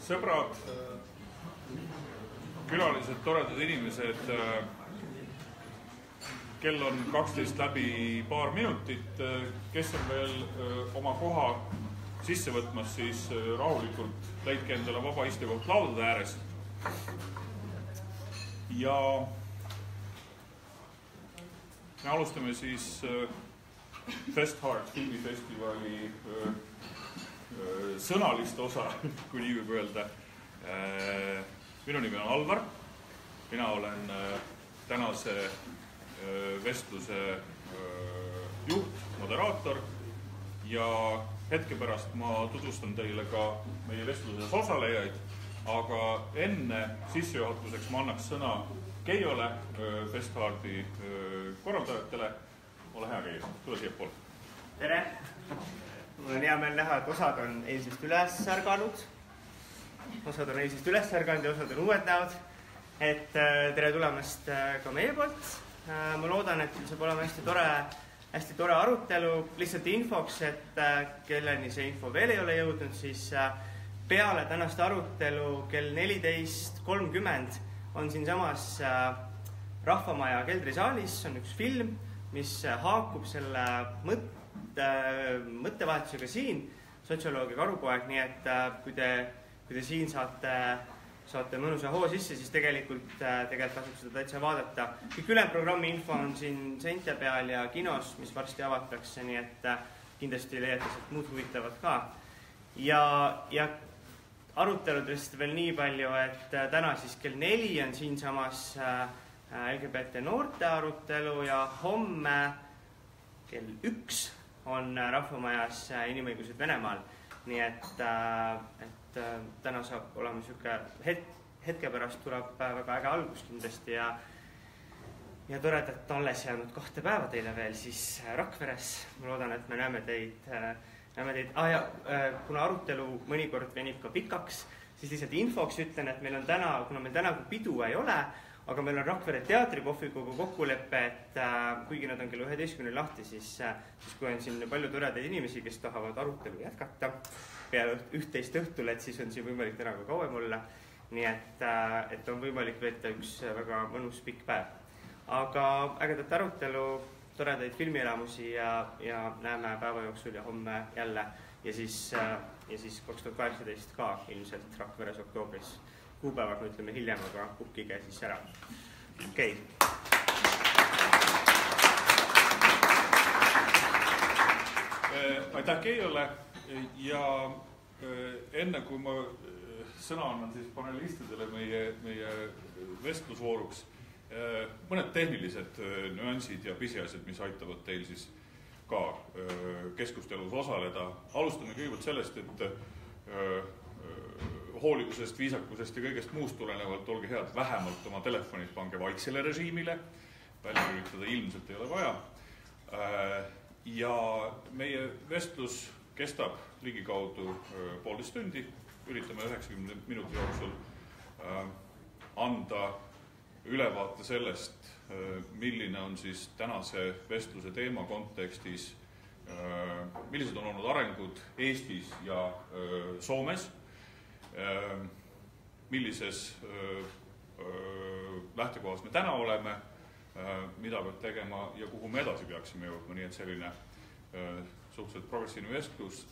sõbrad, külalised, toredad inimesed, kell on 12 läbi paar minutit, kes on veel oma koha sisse võtmas, siis rahulikult leidke endale vaba istekoht laudade ääres. Ja me alustame siis Festheart filmifestivali sõnalist osa, kui nii võib öelda. Minu nimi on Alvar, mina olen tänase vestluse juht, moderaator ja hetke pärast ma tutvustan teile ka meie vestluses osalejaid, aga enne sissejuhatuseks ma annaks sõna Keiole, Festhearti korraldajatele. Ole hea, Keijo, tule siia poole. Tere! Mul on hea meel näha, et osad on eilsest üles ärganud. Osad on eilsest üles ärganud ja osad on uued näod. Tere tulemast ka meie poolt. Ma loodan, et saab olema hästi tore arutelu. Lihtsalt infoks, et kelleni see info veel ei ole jõudnud, siis peale tänast arutelu kell 14.30 on siinsamas Rahvamaja keldrisaalis on üks film, mis haakub selle mõttevahetusega siin, sotsioloog ja karupoeg, nii et kui te siin saate mõnusa hoo sisse, siis tegelikult tasub seda täitsa vaadata. Kõik ülejäänud programmi info on siin seinte peal ja kinos, mis varsti avatakse, nii et kindlasti leiate sealt muud huvitavat ka. Ja aruteludest veel nii palju, et täna siis kell 4 on siinsamas LGBT noorte arutelu ja homme kell 1 on Rahvamajas inimõigused Venemaal. Nii et täna saab olema hetke pärast tuleb väga äge algus kindlasti ja toredat alles jäänud 2 päeva teile veel siis Rakveres. Ma loodan, et me näeme teid. Kuna arutelu mõnikord venib ka pikaks, siis lihtsalt infoks ütlen, et meil on kuna meil täna pidu ei ole, aga meil on Rakvere teatripohvikuga kokkulepe, et kuigi nad on kell 11 lahti, siis kui on siin palju toredaid inimesi, kes tahavad arutelu jätkata peale 11 õhtul, et siis on siin võimalik täna ka kauem olla. Nii et on võimalik veeta üks väga mõnus pikk päev. Aga ägedat arutelu, toredaid filmielamusi ja näeme päeva jooksul ja homme jälle ja siis 2018 ka ilmselt Rakveres oktoobris. Kuupäevad me ütleme hiljem, aga puhkige siis ära. Okei. Aitäh Keiole ja enne kui ma sõna annan siis panelistidele meie vestlusvooruks, mõned tehnilised nüansid ja pisiasjad, mis aitavad teil siis ka keskustelus osaleda. Alustame kõigepealt sellest, et hoolivusest, viisakusest ja kõigest muust tulenevalt olge head, vähemalt oma telefonid pange vaiksele režiimile. Välja lülitada ilmselt ei ole vaja. Ja meie vestlus kestab ligikaudu 1,5 tundi. Üritame 90 minuti jooksul anda ülevaate sellest, milline on siis tänase vestluse teema kontekstis, millised on olnud arengud Eestis ja Soomes, millises lähtekohas me täna oleme, mida peab tegema ja kuhu me edasi peaksime jõudma, nii et selline suhteliselt progressiivne vestlus.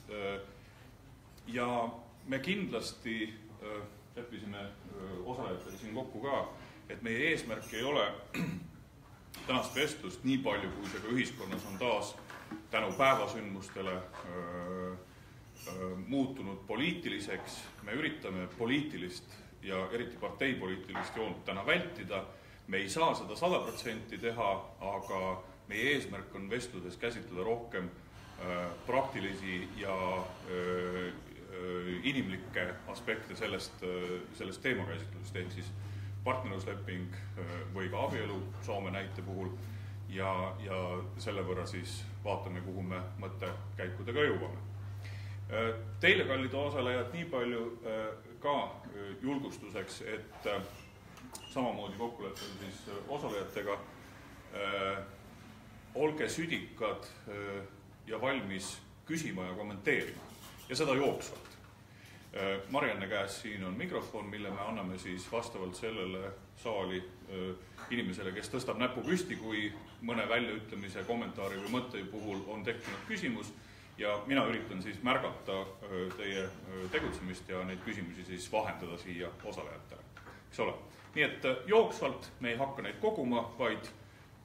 Ja me kindlasti leppisime osalejatele siin kokku ka, et meie eesmärk ei ole tänast vestlust nii palju, kui see ka ühiskonnas on taas tänu päevasündmustele muutunud poliitiliseks. Me üritame poliitilist ja eriti parteipoliitilist joont täna vältida. Me ei saa seda 100% teha, aga meie eesmärk on vestluses käsitleda rohkem praktilisi ja inimlikke aspekte sellest teemakäsitlusest, ehk siis partnerlusleping või ka abielu Soome näite puhul ja selle võrra siis vaatame, kuhu me mõttekäikudega jõuame. Teile, kallid osalejad, nii palju ka julgustuseks, et samamoodi kokkuleppel siis osalejatega olge südikad ja valmis küsima ja kommenteerima ja seda jooksvalt. Marianne käes siin on mikrofon, mille me anname siis vastavalt sellele saali inimesele, kes tõstab näpu püsti, kui mõne väljaütlemise, kommentaari või mõtte puhul on tekkinud küsimus ja mina üritan siis märgata teie tegutsemist ja neid küsimusi siis vahendada siia osalejatele, eks ole. Nii et jooksvalt me ei hakka neid koguma, vaid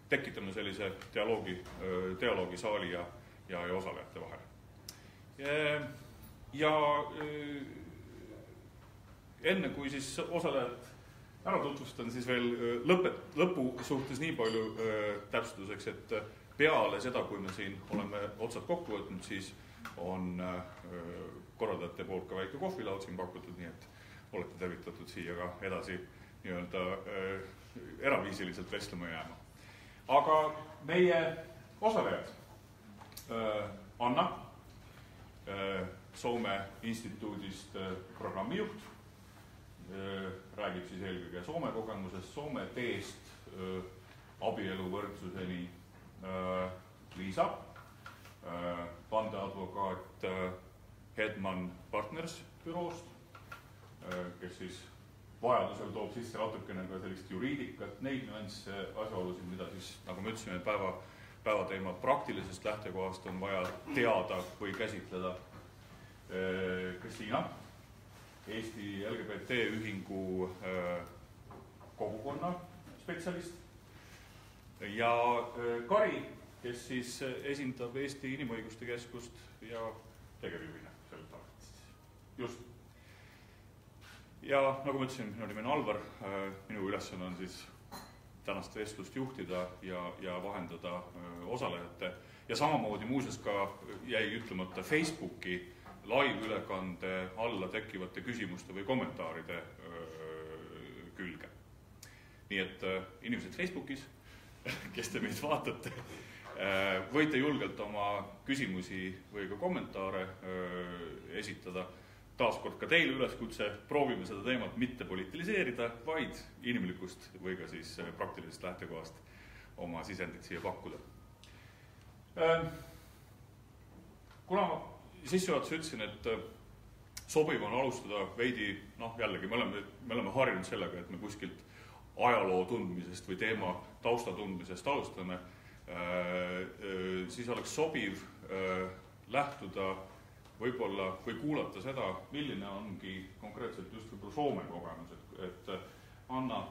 tekitame sellise dialoogi saali ja osalejate vahel. Ja enne kui siis osalejad ära tutvustan, siis veel lõpu suhtes nii palju täpsustuseks, et peale seda, kui me siin oleme otsad kokku võtnud, siis on korraldajate poolt ka väike kohvilaud siin pakutud, nii et olete tervitatud siia ka edasi nii-öelda eraviisiliselt vestlema jääma. Aga meie osalejad, Anna, Soome instituudist programmijuht, räägib siis eelkõige Soome kogemusest, Soome teest abieluvõrdsuseni. Liisa, vandeadvokaat Hedman Partners büroost, kes siis vajadusel toob sisse natukene ka sellist juriidikat, neid nüansse, asjaolusid, mida siis, nagu me ütlesime, päevateema praktilisest lähtekohast on vaja teada või käsitleda. Kristiina, Eesti LGBT ühingu kogukonna spetsialist ja Kari, kes siis esindab Eesti Inimõiguste Keskust ja tegevjuhina sellest ametist. Just. Ja nagu ma ütlesin, minu nimi on Alvar, minu ülesanne on siis tänast vestlust juhtida ja vahendada osalejate ja samamoodi muuseas ka jäi ütlemata Facebooki live-ülekande alla tekkivate küsimuste või kommentaaride külge. Nii et inimesed Facebookis, kes te meid vaatate, võite julgelt oma küsimusi või ka kommentaare esitada. Taaskord ka teile üleskutse, proovime seda teemat mitte politiliseerida, vaid inimlikust või ka siis praktilisest lähtekohast oma sisendit siia pakkuda. Kuna sissejuhatuses ütlesin, et sobiv on alustada veidi, jällegi me oleme harjunud sellega, et me kuskilt ajaloo tundmisest või teema tausta tundmisest alustame, siis oleks sobiv lähtuda võib-olla või kuulata seda, milline ongi konkreetselt just võib-olla Soome kogemus, et Anna,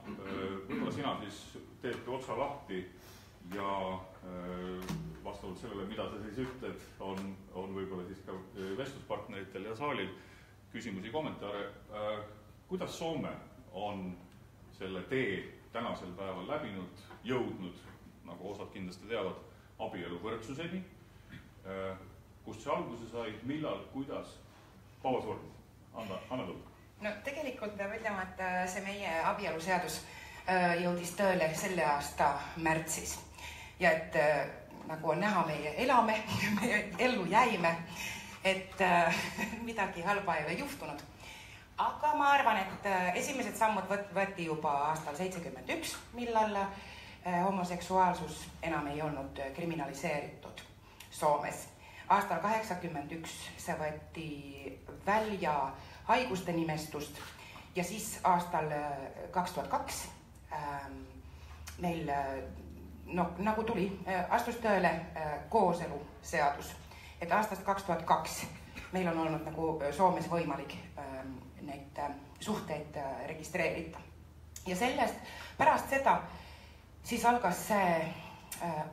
võib-olla sina siis teedki otsa lahti ja vastavalt sellele, mida sa siis ütled, on võib-olla siis ka vestluspartneritel ja saalil küsimusi, kommentaare. Kuidas Soome on selle tee tänasel päeval läbinud, jõudnud, nagu osad kindlasti teavad, abieluvõrdsuseni? Kust see alguse sai, millal, kuidas? Paua Suurm, Anna Tulk. No tegelikult peab ütlema, et see meie abieluseadus jõudis tööle selle aasta märtsis. Ja et nagu on näha, meie elame, meie ellu jäime, et midagi halba ei ole juhtunud. Aga ma arvan, et esimesed sammud võeti juba aastal 71, millal homoseksuaalsus enam ei olnud kriminaliseeritud Soomes. Aastal 81 see võeti välja haiguste nimestust ja siis aastal 2002 meil nagu tuli, astus tööle kooseluseadus. Et aastast 2002 meil on olnud nagu Soomes võimalik neid suhteid registreerida. Ja sellest pärast seda siis algas see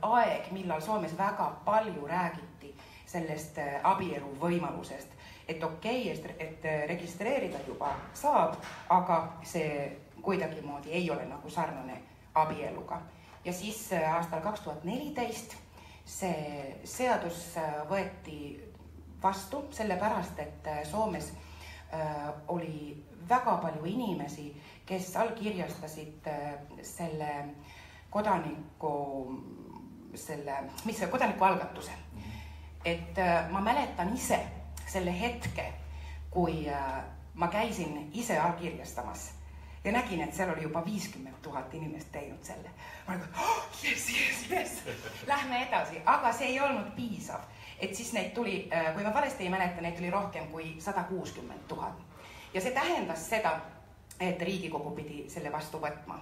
aeg, millal Soomes väga palju räägiti sellest abielu võimalusest, et okei, et registreerida juba saab, aga see kuidagi moodi ei ole nagu sarnane abieluga. Ja siis aastal 2014 see seadus võeti vastu, sellepärast, et Soomes oli väga palju inimesi, kes allkirjastasid selle kodanikualgatuse. Et ma mäletan ise selle hetke, kui ma käisin ise allkirjastamas ja nägin, et seal oli juba 50 000 inimest teinud selle. Ma olin, yes, lähme edasi, aga see ei olnud piisav. Et siis neid tuli, kui ma valesti ei mäleta, neid tuli rohkem kui 160 000. ja see tähendas seda, et Riigikogu pidi selle vastu võtma.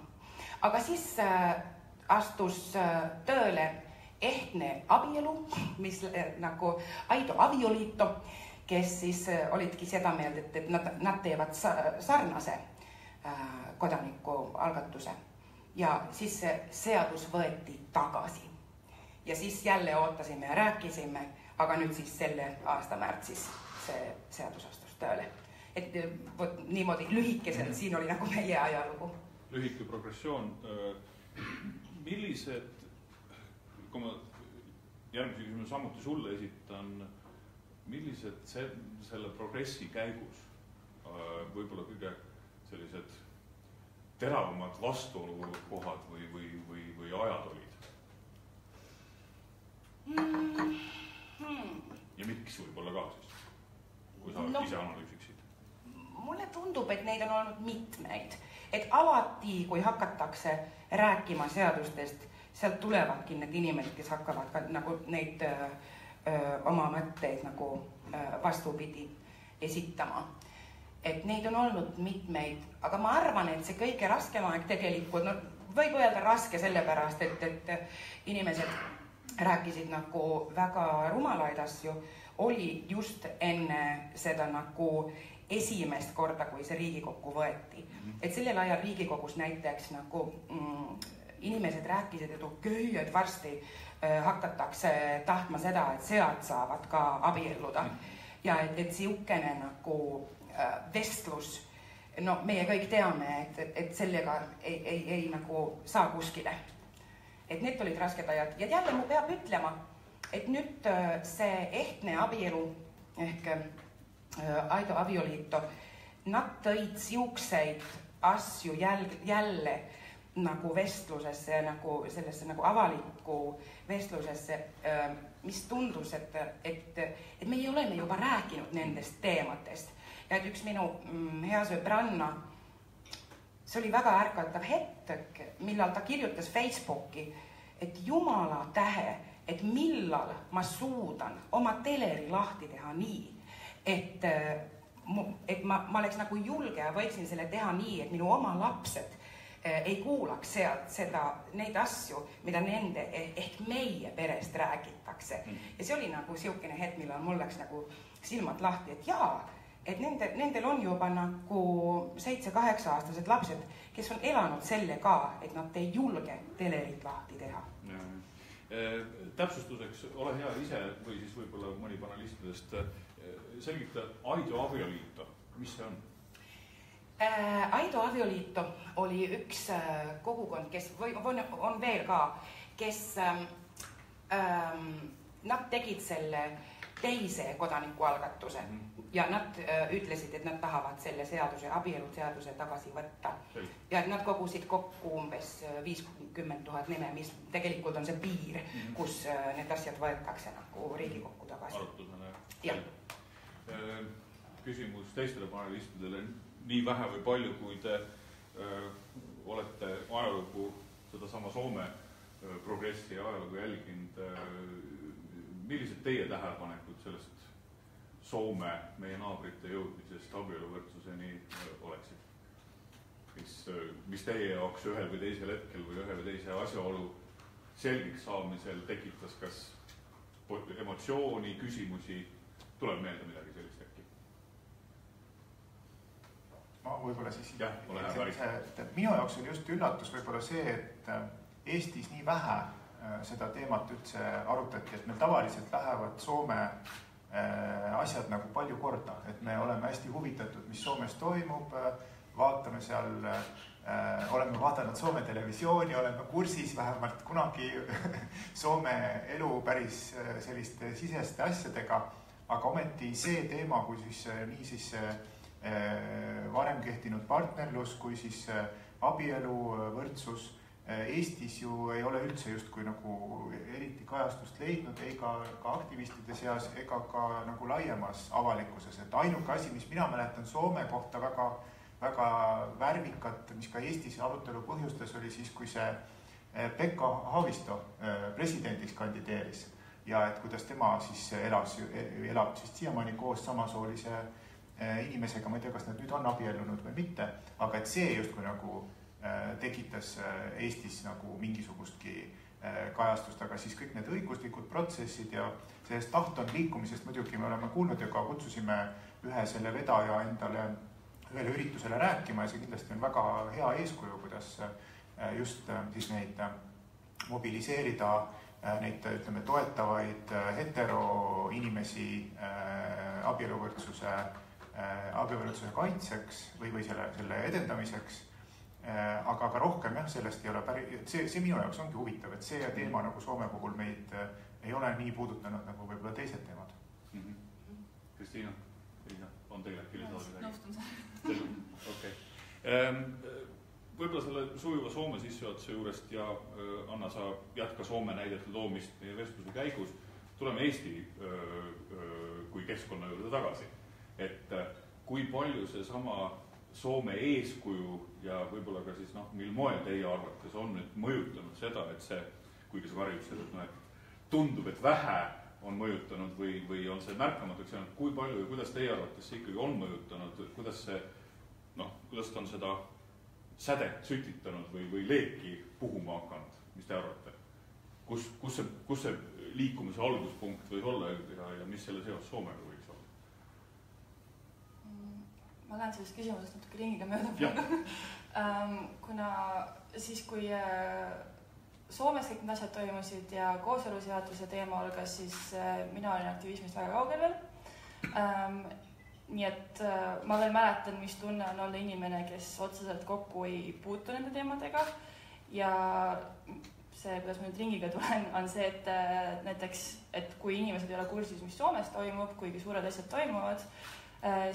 Aga siis astus tööle ehtne abielu, mis nagu Aido avioliito, kes siis olidki seda meelt, et nad teevad sarnase kodanikualgatuse. Ja siis see seadus võeti tagasi. Ja siis jälle ootasime ja rääkisime, aga nüüd siis selle aasta märtsis see seadus astus tööle. Et niimoodi lühikeselt siin oli nagu meie ajalugu. Lühike progressioon. Millised, kui ma järgmise küsimuse samuti sulle esitan, millised selle progressi käigus võib-olla kõige sellised teravamad vastuolukohad või ajad olid? Ja miks võib-olla ka siis, kui sa ise analüüsiksid? Mulle tundub, et neid on olnud mitmeid. Et alati, kui hakatakse rääkima seadustest, sealt tulevadki need inimesed, kes hakkavad ka nagu neid oma mõtteid nagu vastupidi esitama. Et neid on olnud mitmeid, aga ma arvan, et see kõige raskem aeg tegelikult, võib öelda raske sellepärast, et inimesed rääkisid nagu väga rumalaid asju, oli just enne seda nagu esimest korda, kui see Riigikokku võeti. Et sellel ajal Riigikogus näiteks nagu inimesed rääkisid, et okei, et varsti hakatakse tahtma seda, et sead saavad ka abielluda. Ja et siukene nagu vestlus, no meie kõik teame, et sellega ei nagu saa kuskile. Et need olid rasked ajad. Ja jälle mu peab ütlema, et nüüd see ehtne abielu ehk Aido avioliito, nad tõid siukseid asju jälle nagu vestlusesse, nagu sellesse nagu avalikku vestlusesse, mis tundus, et meie oleme juba rääkinud nendest teematest. Ja et üks minu hea sõbranna, see oli väga ärkatav hetk, millal ta kirjutas Facebooki, et jumala tähe, et millal ma suudan oma teleri lahti teha nii, et ma oleks nagu julge ja võiksin selle teha nii, et minu oma lapsed ei kuulaks neid asju, mida nende ehk meie perest räägitakse. Ja see oli nagu siukene hetk, millal mul läks nagu silmad lahti, et jaa, et nendel on juba nagu 7-8 aastased lapsed, kes on elanud selle ka, et nad ei julge telerit lahti teha. Täpsustuseks, ole hea ise või siis võib-olla mõni panelistidest selgita Aido avioliito, mis see on? Aido avioliito oli üks kogukond, kes on veel ka, kes nad tegid selle teise kodanikualgatuse ja nad ütlesid, et nad tahavad selle abieluseaduse tagasi võtta. Ja et nad kogusid kokku umbes 50 000 nime, mis tegelikult on see piir, kus need asjad võetakse nagu Riigikokku tagasi. Arutusele. Küsimus teistele panelistidele, nii vähe või palju, kui te olete ajalugu, seda sama Soome progressi ja ajalugu jälginud, millised teie tähelepanekud sellest Soome meie naabrite jõudmisest abieluvõrdsuseni oleksid? Mis teie jaoks ühel või teisel hetkel või ühe või teise asjaolu selgiks saamisel tekitas kas emotsiooni, küsimusi, tuleb meelde midagi sellist äkki? Ma võib-olla siis minu jaoks oli just üllatus võib-olla see, et Eestis nii vähe seda teemat üldse arutati, et meil tavaliselt lähevad Soome asjad nagu palju korda, et me oleme hästi huvitatud, mis Soomes toimub, vaatame seal, oleme vaadanud Soome televisiooni, oleme kursis vähemalt kunagi Soome elu päris selliste siseste asjadega, aga ometi see teema, kui siis nii siis varem kehtinud partnerlus, kui siis abielu võrdsus, Eestis ju ei ole üldse justkui nagu eriti kajastust leidnud ega ka aktivistide seas ega ka nagu laiemas avalikkuses. Et ainuke asi, mis mina mäletan Soome kohta väga värvikat, mis ka Eestis arutelu põhjustas, oli siis, kui see Pekka Haavisto presidendiks kandideeris ja et kuidas tema siis elab siis siiamaani koos samasoolise inimesega, ma ei tea, kas nad nüüd on abiellunud või mitte, aga et see justkui nagu tekitas Eestis nagu mingisugustki kajastust, aga siis kõik need õiguslikud protsessid ja sellest tahton liikumisest muidugi me oleme kuulnud ja ka kutsusime ühe selle vedaja endale ühele üritusele rääkima ja see kindlasti on väga hea eeskuju, kuidas just siis neid mobiliseerida, neid ütleme toetavaid heteroinimesi abieluvõrdsuse kaitseks või selle edendamiseks, aga ka rohkem jah, sellest ei ole see minu jaoks ongi huvitav, et see teema nagu Soome puhul meid ei ole nii puudutanud nagu võib-olla teised teemad. Kristiina, on teile äkki lisada? Nõustun selle. Okei. Võib-olla selle sujuva Soome sissejuhatuse juurest ja Anna, sa jätka Soome näidete toomist meie vestluse käigus. Tuleme Eesti kui keskkonna juurde tagasi. Et kui palju see sama Soome eeskuju ja võib-olla ka siis mil moel teie arvates on nüüd mõjutanud seda, et see, kuigi sa karjud seda, et tundub, et vähe on mõjutanud või on see märkamatuks jäänud, kui palju ja kuidas teie arvates see ikkagi on mõjutanud, kuidas ta on seda sädet sütitanud või leeki puhuma hakanud, mis te arvate? Kus see liikumise alguspunkt võis olla ja mis selle seos Soomega võiks olla? Ma lähen sellest küsimusest natuke ringiga mööda. Kuna siis, kui Soomes kõik need asjad toimusid ja kooseluseaduse teema algas, siis mina olin aktivismist väga kaugel veel. Nii et ma veel mäletan, mis tunne on olla inimene, kes otseselt kokku ei puutu nende teemadega ja see, kuidas ma nüüd ringiga tulen, on see, et näiteks, et kui inimesed ei ole kursis, mis Soomes toimub, kuigi suured asjad toimuvad,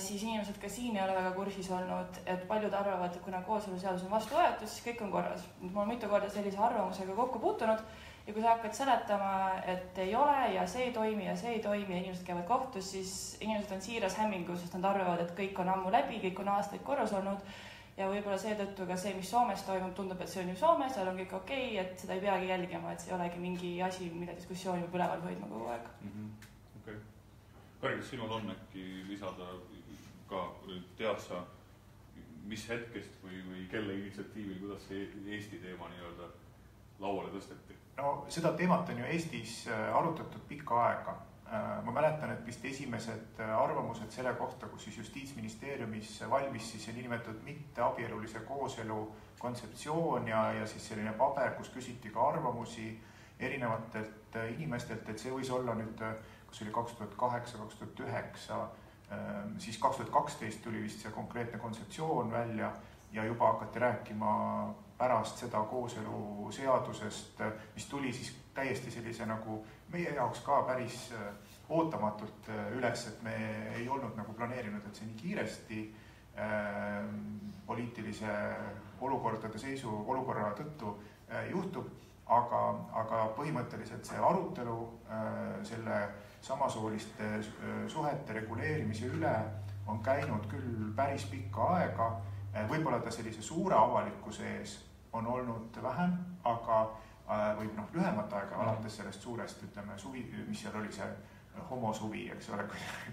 siis inimesed ka siin ei ole väga kursis olnud, et paljud arvavad, et kuna kooseluseadus on vastu võetud, siis kõik on korras. Ma olen mitu korda sellise arvamusega kokku puutunud ja kui sa hakkad seletama, et ei ole ja see ei toimi ja inimesed käivad kohtus, siis inimesed on siiras hämmingus, sest nad arvavad, et kõik on ammu läbi, kõik on aastaid korras olnud ja võib-olla seetõttu ka see, mis Soomes toimub, tundub, et see on ju Soomes, seal on kõik okei, et seda ei peagi jälgima, et see ei olegi mingi asi, mida diskussiooni peab üleval hoidma kogu aeg. Okei. Kari, kas sinul on äkki lisada ka, tead sa, mis hetkest või kelle initsiatiivil, kuidas see Eesti teema nii-öelda lauale tõsteti? No seda teemat on ju Eestis arutatud pikka aega. Ma mäletan, et vist esimesed arvamused selle kohta, kus siis Justiitsministeeriumis valmis siis niinimetatud mitteabielulise kooselu kontseptsioon ja siis selline paber, kus küsiti ka arvamusi erinevatelt inimestelt, et see võis olla nüüd, kus oli 2008-2009, siis 2012 tuli vist see konkreetne kontseptsioon välja ja juba hakati rääkima pärast seda kooselu seadusest, mis tuli siis täiesti sellise nagu meie jaoks ka päris ootamatult üles, et me ei olnud nagu planeerinud, et see nii kiiresti poliitilise olukorra tõttu juhtub, aga põhimõtteliselt see arutelu selle samasooliste suhete reguleerimise üle on käinud küll päris pikka aega, võib-olla ta sellise suure avalikkuse ees on olnud vähem, aga või lühemat aega alates sellest suurest, ütleme, suvi, mis seal oli see homosuvi, eks ole,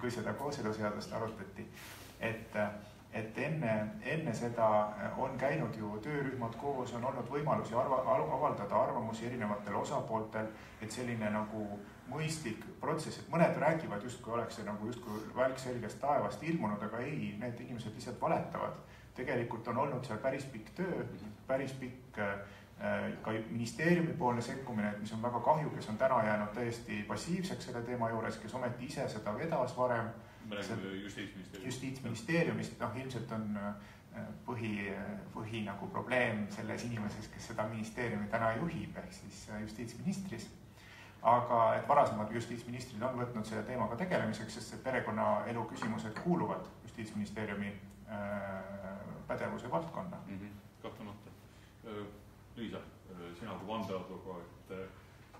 kui seda kooseluseadust arutati, et enne seda on käinud ju töörühmad koos, on olnud võimalusi avaldada arvamusi erinevatel osapooltel, et selline nagu mõistlik protsess, et mõned räägivad justkui oleks see nagu justkui välk selgest taevast ilmunud, aga ei, need inimesed lihtsalt valetavad. Tegelikult on olnud seal päris pikk töö, päris pikk ka ministeeriumi poolne sekkumine, mis on väga kahju, kes on täna jäänud täiesti passiivseks selle teema juures, kes ometi ise seda vedas varem. Justiitsministeeriumist, ilmselt on põhi nagu probleem selles inimeses, kes seda ministeeriumi täna juhib, ehk siis justiitsministris. Aga et varasemad justiitsministrid on võtnud selle teemaga tegelemiseks, sest see perekonnaelu küsimused kuuluvad justiitsministeeriumi pädevuse valdkonna. Kahtlemata. Liisa, sina kui vandeadvokaat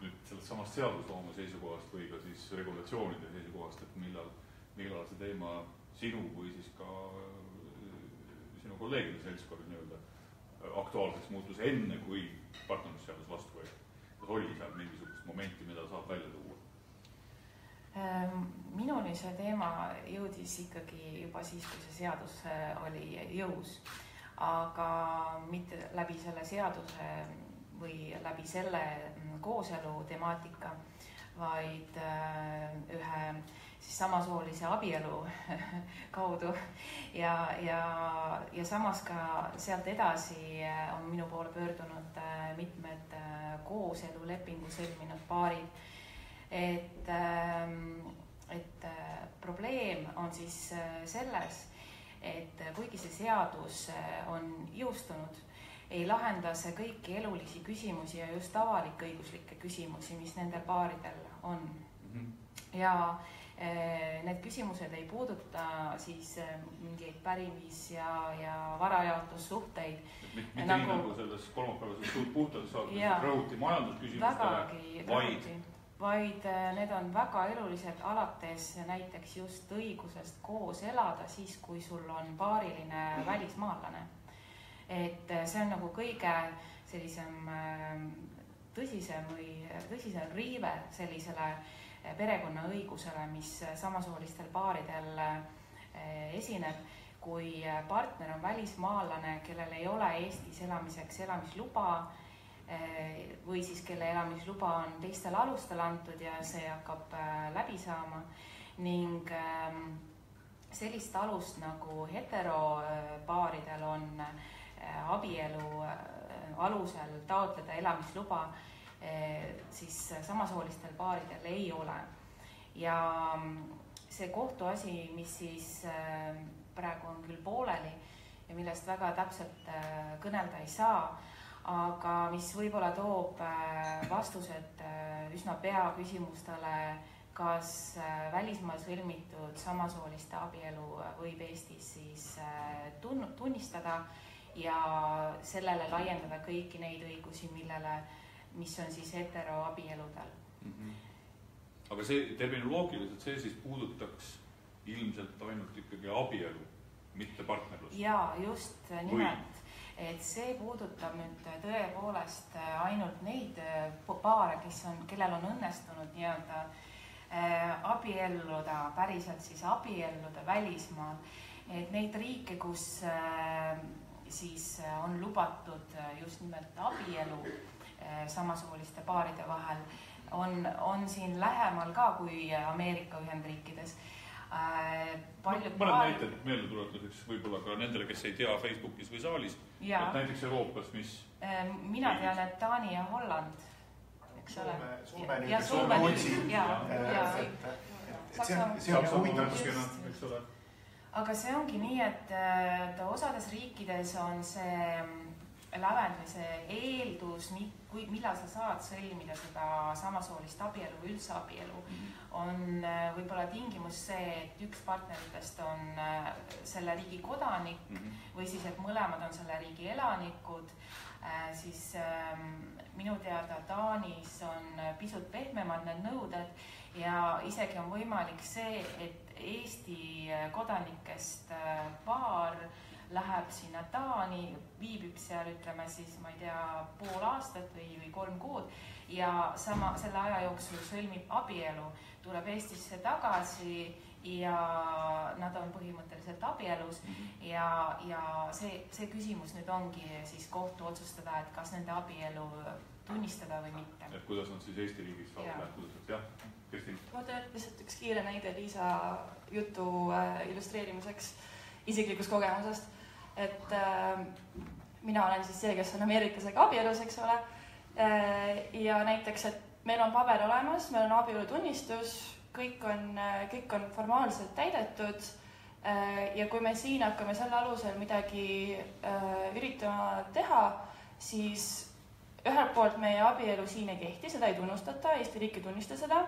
nüüd sellest samast seadusloome seisukohast või ka siis regulatsioonide seisukohast, et millal see teema sinu või siis ka sinu kolleegide seltskond nii-öelda aktuaalseks muutus enne, kui partnerlusseadus vastu võeti. Kas oli seal mingisugust momenti, mida saab välja tuua? Minuni see teema jõudis ikkagi juba siis, kui see seadus oli jõus, aga mitte läbi selle seaduse või läbi selle kooselu temaatika, vaid ühe siis samasoolise abielu kaudu ja samas ka sealt edasi on minu poole pöördunud mitmed kooselulepingu sõlminud paarid, et probleem on siis selles, et kuigi see seadus on jõustunud, ei lahenda see kõiki elulisi küsimusi ja just avalik-õiguslikke küsimusi, mis nendel paaridel on. Ja need küsimused ei puuduta siis mingeid pärimis- ja varajaotussuhteid. Mitte nii nagu selles kolmapäevases suht puhtalt saates rõhuti majandusküsimustele, vaid need on väga elulised alates näiteks just õigusest koos elada siis, kui sul on paariline välismaalane. Et see on nagu kõige sellisem tõsisem riive sellisele perekonnaõigusele, mis samasoolistel paaridel esineb, kui partner on välismaalane, kellel ei ole Eestis elamiseks elamisluba või siis kelle elamisluba on teistel alustel antud ja see hakkab läbi saama ning sellist alust nagu heteropaaridel on abielu alusel taotleda elamisluba, siis samasoolistel paaridel ei ole. Ja see kohtuasi, mis siis praegu on küll pooleli ja millest väga täpselt kõnelda ei saa, aga mis võib-olla toob vastused üsna pea küsimustele, kas välismaal sõlmitud samasooliste abielu võib Eestis siis tunnistada ja sellele laiendada kõiki neid õigusi, mis on siis heteroabieludel. Aga see terminoloogiliselt see siis puudutaks ilmselt ainult ikkagi abielu, mitte partnerlust. Jaa, just nimelt. Et see puudutab nüüd tõepoolest ainult neid paare, kellel on õnnestunud nii-öelda abielluda, päriselt siis abielluda välismaal. Et neid riike, kus siis on lubatud just nimelt abielu samasooliste paaride vahel, on siin lähemal ka kui Ameerika Ühendriikides. Mõned näited meeldetuletuseks võib-olla ka nendele, kes ei tea Facebookis või saalis, et näiteks Euroopas, mis... Mina tean, et Taani ja Holland, eks ole. Soome, Rootsi. See on huvitav, eks ole. Aga see ongi nii, et osades riikides on see lävend või see eeldus, millal sa saad sõlmida seda samasoolist abielu või üldse abielu, on võib-olla tingimus see, et üks partneritest on selle riigi kodanik või siis, et mõlemad on selle riigi elanikud, siis minu teada Taanis on pisut pehmemad need nõuded ja isegi on võimalik see, et Eesti kodanikest paar läheb sinna Taani, viibib seal, ütleme siis, ma ei tea, pool aastat või 3 kuud ja selle aja jooksul sõlmib abielu, tuleb Eestisse tagasi ja nad on põhimõtteliselt abielus ja see küsimus nüüd ongi siis kohtu otsustada, et kas nende abielu tunnistada või mitte. Et kuidas on siis Eesti riigis lähtudes? Jah, Kristin? Ma teen lihtsalt üks kiire näide Liisa jutu illustreerimiseks isiklikust kogemusest. Et mina olen siis see, kes on ameeriklasega abielus, eks ole. Ja näiteks, et meil on paber olemas, meil on abielutunnistus, kõik on formaalselt täidetud ja kui me siin hakkame selle alusel midagi üritama teha, siis ühelt poolt meie abielu siin ei kehti, seda ei tunnustata, Eesti riik ei tunnista seda.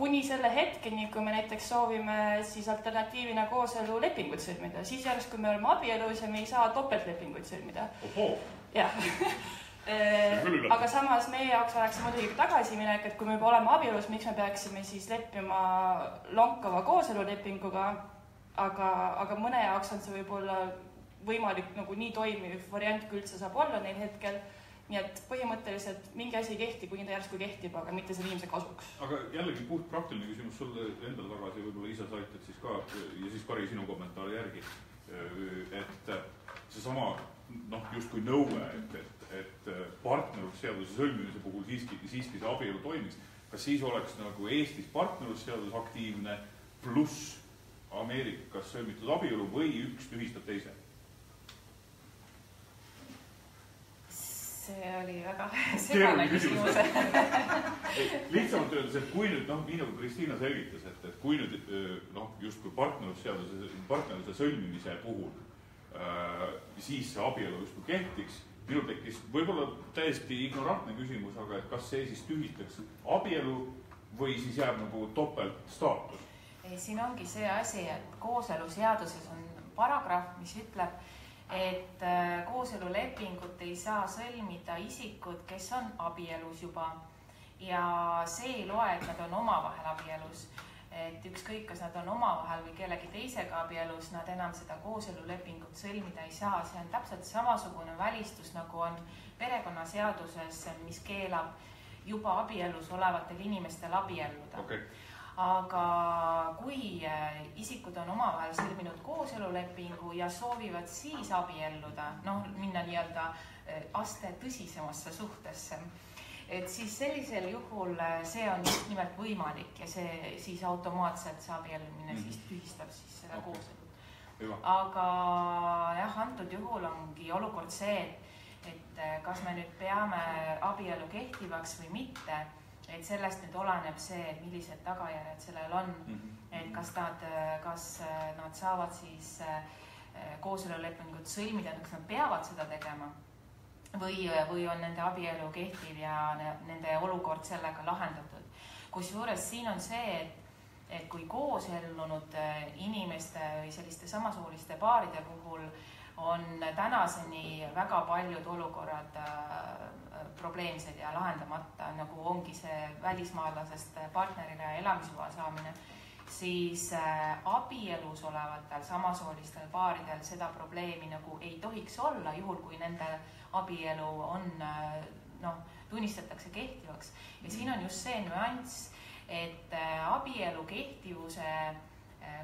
Kuni selle hetkeni, kui me näiteks soovime siis alternatiivina kooselu lepinguid sõlmida, siis järjest, kui me oleme abielus ja me ei saa topeltlepinguid sõlmida. Jah. Aga samas meie jaoks oleks muidugi tagasiminek, et kui me oleme abielus, miks me peaksime siis leppima lonkava kooselulepinguga, aga mõne jaoks on see võib-olla võimalik nagu nii toimiv variant, kui üldse saab olla neil hetkel, nii et põhimõtteliselt mingi asi ei kehti, kuni ta järsku kehtib, aga mitte selle inimese kasuks. Aga jällegi puht praktiline küsimus sulle endale tagasi, võib-olla ise sa aitad siis ka ja siis Kari sinu kommentaari järgi, et seesama justkui nõue, et partnerlusseaduse sõlmimise puhul siiski see abielu toimiks, kas siis oleks nagu Eestis partnerlusseadus aktiivne pluss Ameerikas sõlmitud abielu või üks tühistab teise? See oli väga segane küsimus. Lihtsamalt öeldes, et kui nüüd, nii nagu Kristiina selgitas, et kui nüüd justkui partnerluse sõlmimise puhul siis see abielu justkui kehtiks, minul tekkis võib-olla täiesti ignorantne küsimus, aga et kas see siis tühistaks abielu või siis jääb nagu topeltstaatus? Siin ongi see asi, et kooseluseaduses on paragrahv, mis ütleb, et kooselulepingut ei saa sõlmida isikud, kes on abielus juba ja see ei loe, et nad on omavahel abielus, et ükskõik, kas nad on omavahel või kellegi teisega abielus, nad enam seda kooselulepingut sõlmida ei saa, see on täpselt samasugune välistus, nagu on perekonnaseaduses, mis keelab juba abielus olevatel inimestel abielluda. Okay. Aga kui isikud on omavahel sõlminud kooselulepingu ja soovivad siis abielluda, minna nii-öelda aste tõsisemasse suhtesse, et siis sellisel juhul see on just nimelt võimalik ja see siis automaatselt see abiellumine siis tühistab siis seda kooselut. Aga jah, antud juhul ongi olukord see, et kas me nüüd peame abielu kehtivaks või mitte, et sellest nüüd oleneb see, et millised tagajärjed sellel on, et kas nad saavad siis kooselulepingut sõlmida, kas nad peavad seda tegema või on nende abielu kehtiv ja nende olukord sellega lahendatud. Kusjuures siin on see, et kui koosellunud inimeste või selliste samasooliste paaride puhul on tänaseni väga paljud olukorrad probleemsed ja lahendamata, nagu ongi see välismaalasest partnerile elamisloa saamine, siis abielus olevatel samasoolistel paaridel seda probleemi nagu ei tohiks olla, juhul kui nende abielu on, tunnistatakse kehtivaks. Ja siin on just see nüanss, et abielu kehtivuse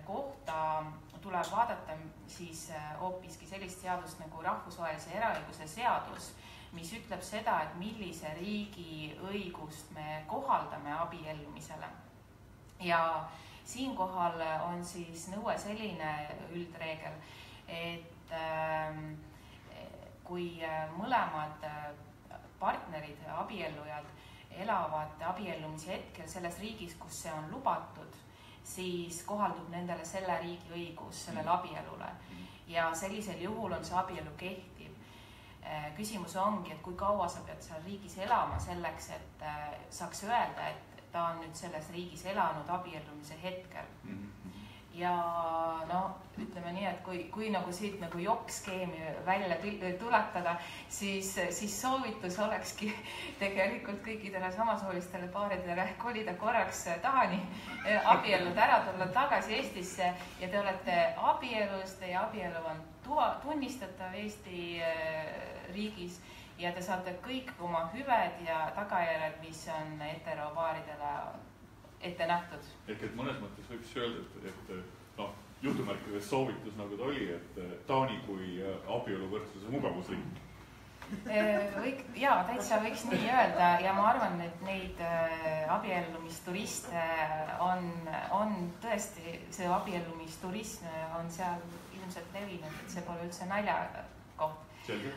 kohta tuleb vaadata siis hoopiski sellist seadust nagu rahvusvahelise eraõiguse seadus, mis ütleb seda, et millise riigi õigust me kohaldame abiellumisele. Ja siinkohal on siis nõue selline üldreegel, et kui mõlemad partnerid, abiellujad elavad abiellumise hetkel selles riigis, kus see on lubatud, siis kohaldub nendele selle riigi õigus sellele abielule. Ja sellisel juhul on see abielu kehtiv. Küsimus ongi, et kui kaua sa pead seal riigis elama selleks, et saaks öelda, et ta on nüüd selles riigis elanud abiellumise hetkel. Ja ütleme nii, et kui nagu siit nagu jokkskeemi välja tuletada, siis soovitus olekski tegelikult kõikidele samasoolistele paaridele kolida korraks Taani, abielluda ära, tulla tagasi Eestisse ja te olete abielus, teie abielu on tunnistatav Eesti riigis ja te saate kõik oma hüved ja tagajärjed, mis on heteropaaridele ette nähtud. Ehk et mõnes mõttes võiks öelda, et jutumärkides soovitus nagu ta oli, et Taani kui abieluvõrdsuse mugavusriik. Jaa, täitsa võiks nii öelda ja ma arvan, et neid abiellumisturiste on tõesti, see abiellumisturism on seal ilmselt levinud, et see pole üldse naljakoht.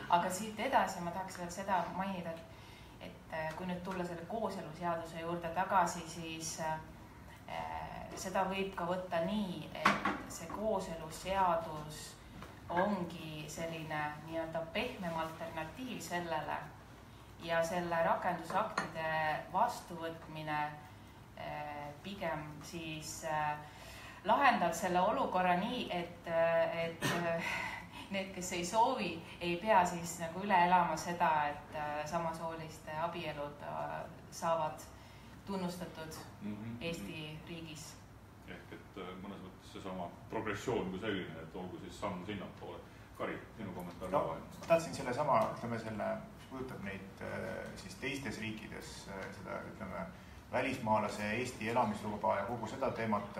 Aga siit edasi ma tahaks veel seda mainida, et kui nüüd tulla selle kooseluseaduse juurde tagasi, siis seda võib ka võtta nii, et see kooseluseadus ongi selline nii-öelda pehmem alternatiiv sellele ja selle rakendusaktide vastuvõtmine pigem siis lahendab selle olukorra nii, et need, kes ei soovi, ei pea siis nagu üle elama seda, et samasooliste abielud saavad tunnustatud Eesti riigis. Ehk et mõnes mõttes seesama progressioon kui selline, et olgu siis samm sinnapoole. Kari, sinu kommentaar ka vaja? Tahtsin selle sama, ütleme selle puudutab neid siis teistes riikides seda, ütleme, välismaalase Eesti elamisluba ja kogu seda teemat,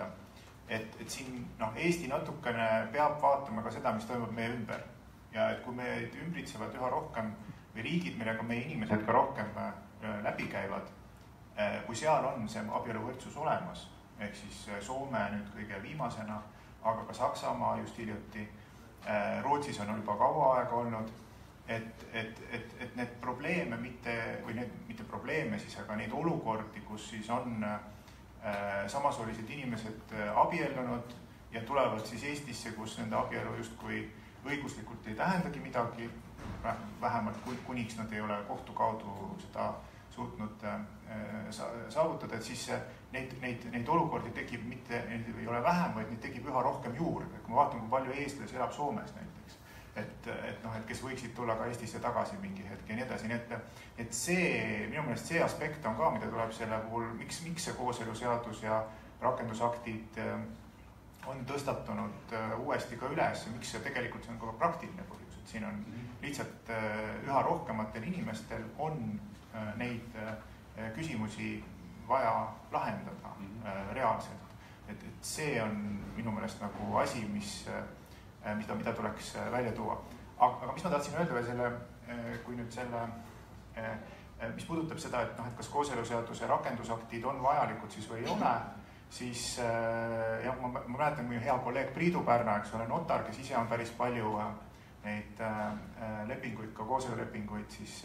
et siin Eesti natukene peab vaatama ka seda, mis toimub meie ümber. Ja et kui meid ümbritsevad üha rohkem või riigid, millega meie inimesed ka rohkem läbi käivad, kui seal on see abieluvõrdsus olemas, ehk siis Soome nüüd kõige viimasena, aga ka Saksamaa just hiljuti, Rootsis on juba kaua aega olnud, et need probleeme mitte probleeme siis, aga neid olukordi, kus siis on samasoolised inimesed abiellunud ja tulevad siis Eestisse, kus nende abielu justkui õiguslikult ei tähendagi midagi, vähemalt kuniks nad ei ole kohtu kaudu seda suutnud saavutada, et siis neid olukordi tekib mitte, neid ei ole vähem, vaid neid tekib üha rohkem juurde. Kui ma vaatan, kui palju eestlasi elab Soomes näiteks, et kes võiksid tulla ka Eestisse tagasi mingi hetk ja nii edasi, et see, minu meelest see aspekt on ka, mida tuleb selle puhul, miks see kooseluseadus ja rakendusaktid on tõstatunud uuesti ka üles, miks see tegelikult see on ka praktiline põhjus, et siin on lihtsalt üha rohkematel inimestel on neid küsimusi vaja lahendada reaalselt. Et see on minu meelest nagu asi, mida tuleks välja tuua. Aga mis ma tahtsin öelda veel selle, kui nüüd selle, mis puudutab seda, et kas kooseluseaduse rakendusaktid on vajalikud siis või ei ole, siis jah, ma mäletan, minu hea kolleeg Priidu Pärna, eks ole, notar, kes ise on päris palju neid lepinguid, ka kooselulepinguid siis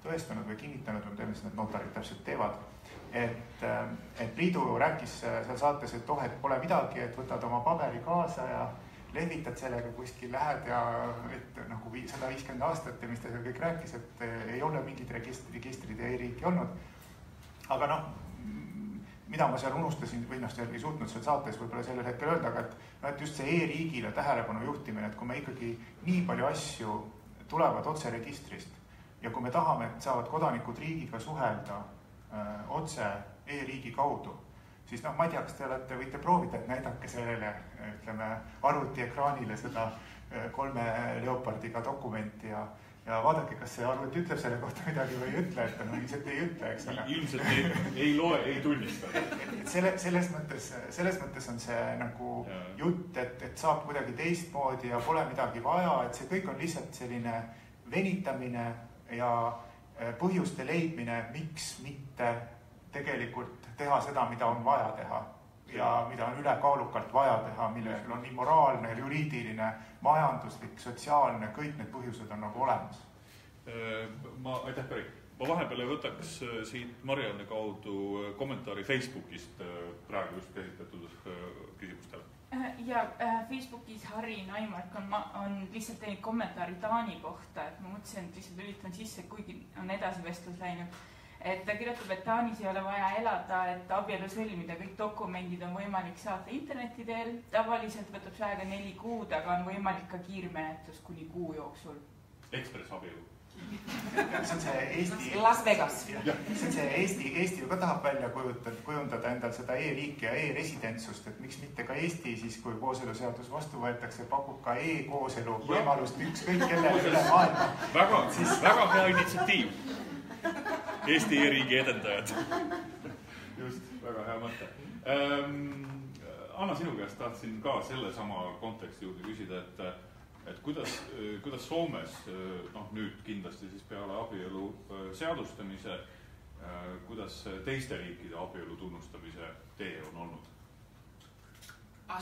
tõestanud või kinnitanud, on tõenäoliselt need notarid täpselt teevad. Et Priidu rääkis seal saates, et et pole midagi, et võtad oma paberi kaasa ja lehvitad sellega kuskil, lähed ja et nagu 150 aastat ja mis ta seal kõik rääkis, et ei ole mingid registrid ja e-riiki olnud. Aga mida ma seal unustasin või ei suutnud seal saates võib-olla sellel hetkel öelda, aga et just see e-riigile tähelepanu juhtimine, et kui me ikkagi nii palju asju tulevad otse registrist ja kui me tahame, et saavad kodanikud riigiga suhelda otse e-riigi kaudu, siis ma ei tea, kas te võite proovida, et näidake sellele, ütleme, arvutiekraanile seda 3 leopardiga dokumenti ja vaadake, kas see arvuti ütleb selle kohta midagi või ei ütle, et ilmselt ei ütle, eks ole. Ilmselt ei loe, ei tunnista. Selles mõttes on see nagu jutt, et saab kuidagi teistmoodi ja pole midagi vaja, et see kõik on lihtsalt selline venitamine ja põhjuste leidmine, miks mitte tegelikult teha seda, mida on vaja teha ja mida on ülekaalukalt vaja teha, millel on nii moraalne, juriidiline, majanduslik, sotsiaalne, kõik need põhjused on nagu olemas. Aitäh, Päri. Ma vahepeal võtaks siit Marianne kaudu kommentaari Facebookist praegu just käsitletud küsimustele. Ja Facebookis Harri Naimark on lihtsalt teinud kommentaari Taani kohta, et ma mõtlesin, et lihtsalt lülitan sisse, kuigi on edasi vestlus läinud. Et ta kirjutab, et Taanis ei ole vaja elada, et abielu sõlmida, kõik dokumendid on võimalik saata interneti teel. Tavaliselt võtab see aega 4 kuud, aga on võimalik ka kiirmenetlus kuni kuu jooksul. Ekspress abielu. See on see Eesti... Las Vegas. See on see Eesti ju ka tahab välja kujundada endal seda e-riiki ja e-residentsust, et miks mitte ka Eesti siis, kui kooseluseadus vastu võetakse, pakub ka e-kooselu võimalust ükskõik kellele üle maailma. Väga hea initsiatiiv. Eesti e-riigi edendajad. Just, väga hea mõte. Anna, sinu käest tahtsin ka selle sama konteksti juurde küsida, et kuidas Soomes, nüüd kindlasti siis peale abielu seadustamise, kuidas teiste riikide abielu tunnustamise tee on olnud?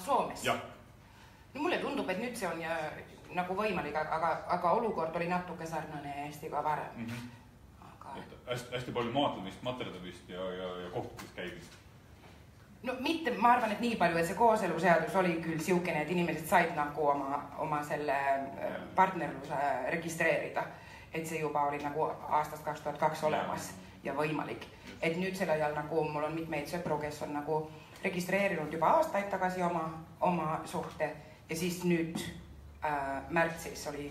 Soomes? Jah. No mulle tundub, et nüüd see on nagu võimalik, aga olukord oli natuke sarnane Eestiga varem. Hästi palju maatlemist, materdamist ja kohtades käimist. No mitte, ma arvan, et nii palju, et see kooseluseadus oli küll siukene, et inimesed said nagu oma selle partnerluse registreerida. Et see juba oli nagu aastast 2002 olemas ja võimalik. Et nüüd selle ajal nagu mul on mitmeid sõpru, kes on nagu registreerinud juba aastaid tagasi oma suhte ja siis nüüd märtsis oli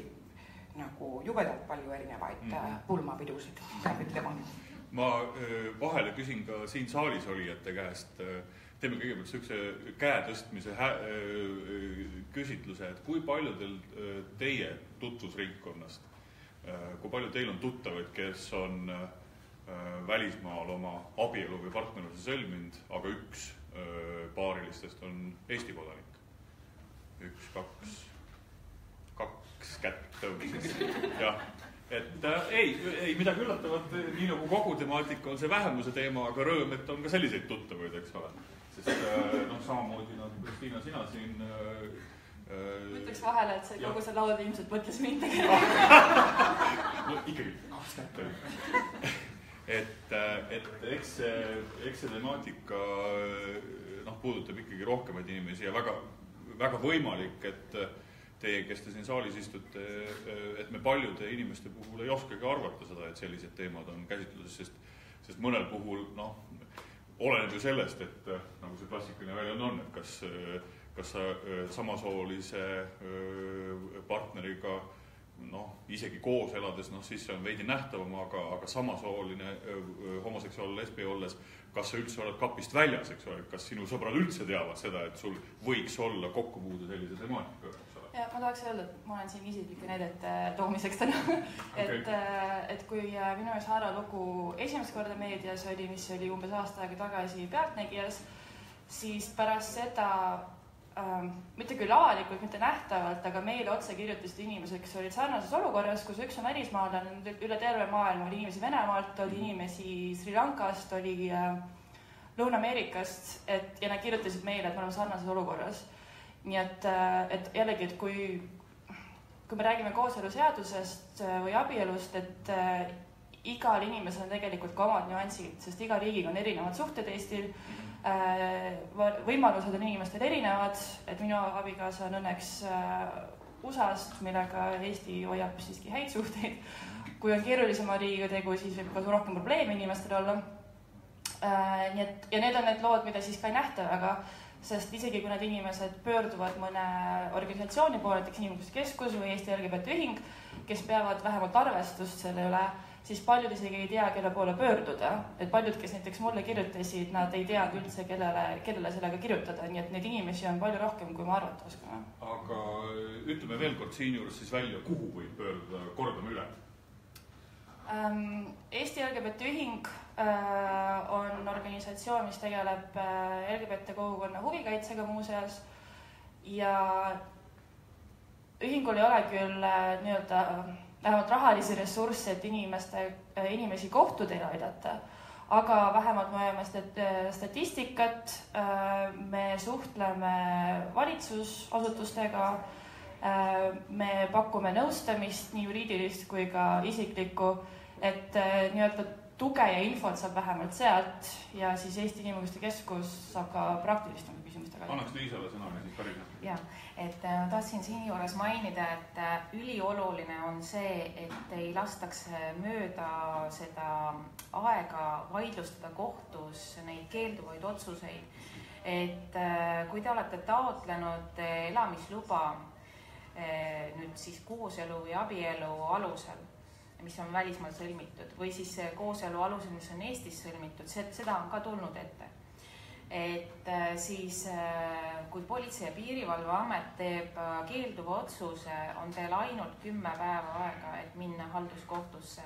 nagu jubedalt palju erinevaid pulmapidusid, peab ütlema. Ma vahele küsin ka siin saalis olijate käest, teeme kõigepealt sellise käe tõstmise küsitluse, et kui paljudel teie tutvusringkonnast kui palju teil on tuttavaid, kes on välismaal oma abielu või partnerluse sõlminud, aga üks paarilistest on Eesti kodanik? Kaks kätt tõusis. Jah, et ei midagi üllatavat, nii nagu kogu temaatika on see vähemuse teema, aga rõõm, et on ka selliseid tuttavaid, eks ole. Sest samamoodi Kristiina, sina siin ütleks vahele, et kogu see laud ilmselt mõtles mind no ikkagi, kaks kätt oli. Et eks see temaatika puudutab ikkagi rohkemaid inimesi ja väga võimalik, et teie, kes te siin saalis istute, et me paljude inimeste puhul ei oskagi arvata seda, et sellised teemad on käsitluses, sest mõnel puhul oleneb ju sellest, et nagu see klassikaline väljend on, et kas sa samasoolise partneriga isegi koos elades, siis see on veidi nähtavam, aga samasooline homoseksuaal lesbi olles, kas sa üldse oled kapist väljas, eks ole, kas sinu sõbrad üldse teavad seda, et sul võiks olla kokkupuude sellise temaatika? Ja ma tahaks öelda, et ma olen siin isiklike näidete toomiseks täna. Et kui minu Saara lugu esimest korda meedias oli, mis oli umbes aasta aega tagasi Pealtnägijas, siis pärast seda mitte küll avalikult, mitte nähtavalt, aga meile otse kirjutasid inimesed, kes olid sarnases olukorras, kus üks on välismaalane, üle terve maailma oli inimesi Venemaalt, oli inimesi Sri Lankast, oli Lõuna-Ameerikast, ja nad kirjutasid meile, et me oleme sarnases olukorras. Nii et jällegi, et kui me räägime kooseluseadusest või abielust, et igal inimesel on tegelikult ka omad nüansid, sest iga riigiga on erinevad suhted Eestil, võimalused on inimestel erinevad, et minu abikaasa on õnneks USA-st, millega Eesti hoiab siiski häid suhteid. Kui on keerulisema riigiga tegu, siis võib ka rohkem probleeme inimestel olla. Ja need on need lood, mida siis ka ei nähta väga, sest isegi kui need inimesed pöörduvad mõne organisatsiooni poole, näiteks Inimõiguste Keskus või Eesti LGBT Ühing, kes peavad vähemalt arvestust selle üle, siis paljud isegi ei tea, kelle poole pöörduda. Et paljud, kes näiteks mulle kirjutasid, nad ei teadnud üldse, kellele sellega kirjutada, nii et neid inimesi on palju rohkem, kui ma arvata oskame. Aga ütleme veel kord siin juures siis välja, kuhu võib pöörduda, kordame üle? Eesti LGBT Ühing on organisatsioon, mis tegeleb LGBT kogukonna huvikaitsega muuseas ja ühingul ei ole küll nii-öelda vähemalt rahalisi ressursse, et inimesi kohtuteele aidata, aga vähemalt me oleme statistikat, me suhtleme valitsusasutustega, me pakume nõustamist, nii juriidilist kui ka isiklikku, et nii-öelda tuge ja infot saab vähemalt sealt ja siis Eesti Inimõiguste Keskus saab ka praktiliste küsimustega. Annaks Liisale sõna ja siis Karina. Ja, et tahtsin siin juures mainida, et ülioluline on see, et ei lastaks mööda seda aega vaidlustada kohtus neid keelduvaid otsuseid. Et kui te olete taotlenud elamisluba nüüd siis kooselu või abielu alusel, mis on välismaal sõlmitud, või siis kooselu alusel, mis on Eestis sõlmitud, seda on ka tulnud ette. Et siis, kui Politsei- ja Piirivalveamet teeb keelduva otsuse, on teil ainult 10 päeva aega, et minna halduskohtusse.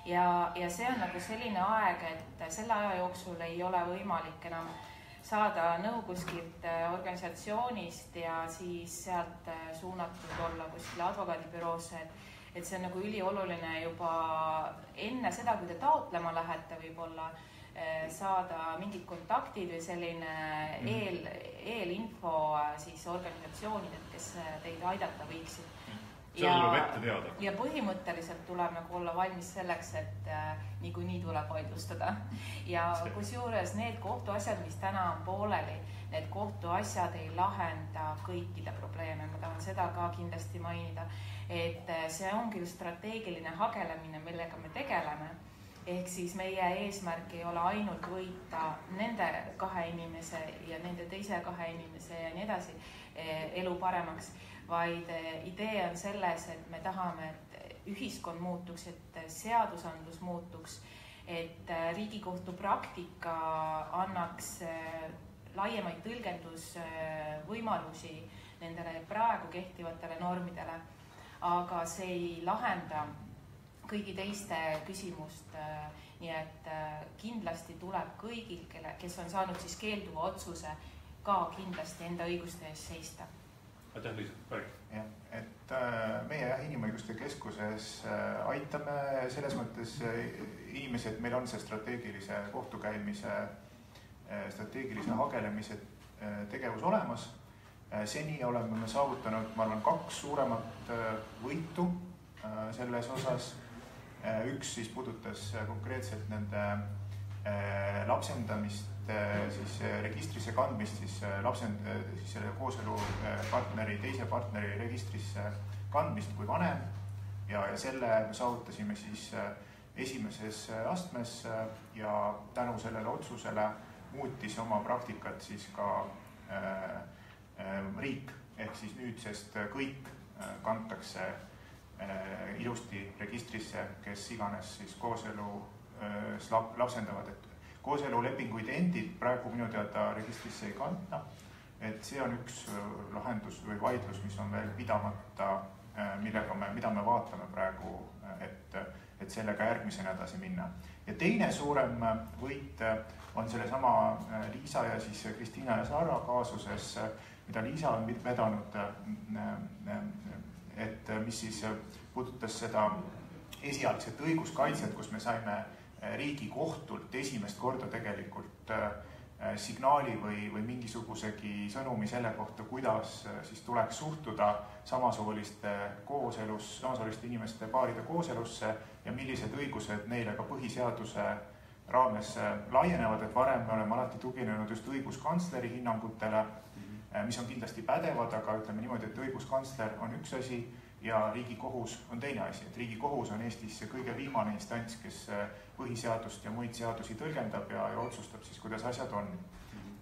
Ja see on nagu selline aeg, et selle aja jooksul ei ole võimalik enam saada nõu kuskilt organisatsioonist ja siis sealt suunatud olla kuskile advokaadibüroosse, et see on nagu ülioluline juba enne seda, kui te taotlema lähete, võib-olla saada mingid kontaktid või selline eelinfo siis organisatsioonidelt, kes teid aidata võiksid. Seda tuleb ette teada. Ja põhimõtteliselt tuleb nagu olla valmis selleks, et niikuinii tuleb vaidlustada. Ja kusjuures need kohtuasjad, mis täna on pooleli, need kohtuasjad ei lahenda kõikide probleeme. Ma tahan seda ka kindlasti mainida, et see on küll strateegiline hagelemine, millega me tegeleme. Ehk siis meie eesmärk ei ole ainult võita nende 2 inimese ja nende teise 2 inimese ja nii edasi elu paremaks, vaid idee on selles, et me tahame, et ühiskond muutuks, et seadusandlus muutuks, et Riigikohtu praktika annaks laiemaid tõlgendusvõimalusi nendele praegu kehtivatele normidele, aga see ei lahenda kõigi teiste küsimust. Nii et kindlasti tuleb kõigil, kes on saanud siis keelduva otsuse, ka kindlasti enda õiguste ees seista. Aitäh, Liisa. Pärik. Jah, et meie Inimõiguste Keskuses aitame selles mõttes inimesi, et meil on see strateegilise kohtukäimise, strateegilise hagelemise tegevus olemas. Seni oleme me saavutanud, ma arvan, 2 suuremat võitu selles osas. Üks siis puudutas konkreetselt nende lapsendamist, siis registrisse kandmist, siis selle kooselupartneri, teise partneri registrisse kandmist kui vanem ja selle saavutasime siis esimeses astmes ja tänu sellele otsusele muutis oma praktikat siis ka riik, ehk siis nüüdsest kõik kantakse ilusti registrisse, kes iganes siis kooselu lapsendavad, et kooselulepinguid endid praegu minu teada registrisse ei kanta, et see on üks lahendus või vaidlus, mis on veel pidamata, mida me vaatame praegu, et sellega järgmisena edasi minna. Ja teine suurem võit on sellesama Liisa ja siis Kristiina ja Sara kaasuses, mida Liisa on vedanud, et mis siis puudutas seda esialgset õiguskaitset, kus me saime Riigikohtult esimest korda tegelikult signaali või mingisugusegi sõnumi selle kohta, kuidas siis tuleks suhtuda samasooliste inimeste paaride kooselusse ja millised õigused neile ka põhiseaduse raames laienevad, et varem me oleme alati tuginenud just õiguskantsleri hinnangutele, mis on kindlasti pädevad, aga ütleme niimoodi, et õiguskantsler on üks asi ja Riigikohus on teine asi, et Riigikohus on Eestis kõige viimane instants, kes põhiseadust ja muid seadusi tõlgendab ja otsustab siis, kuidas asjad on.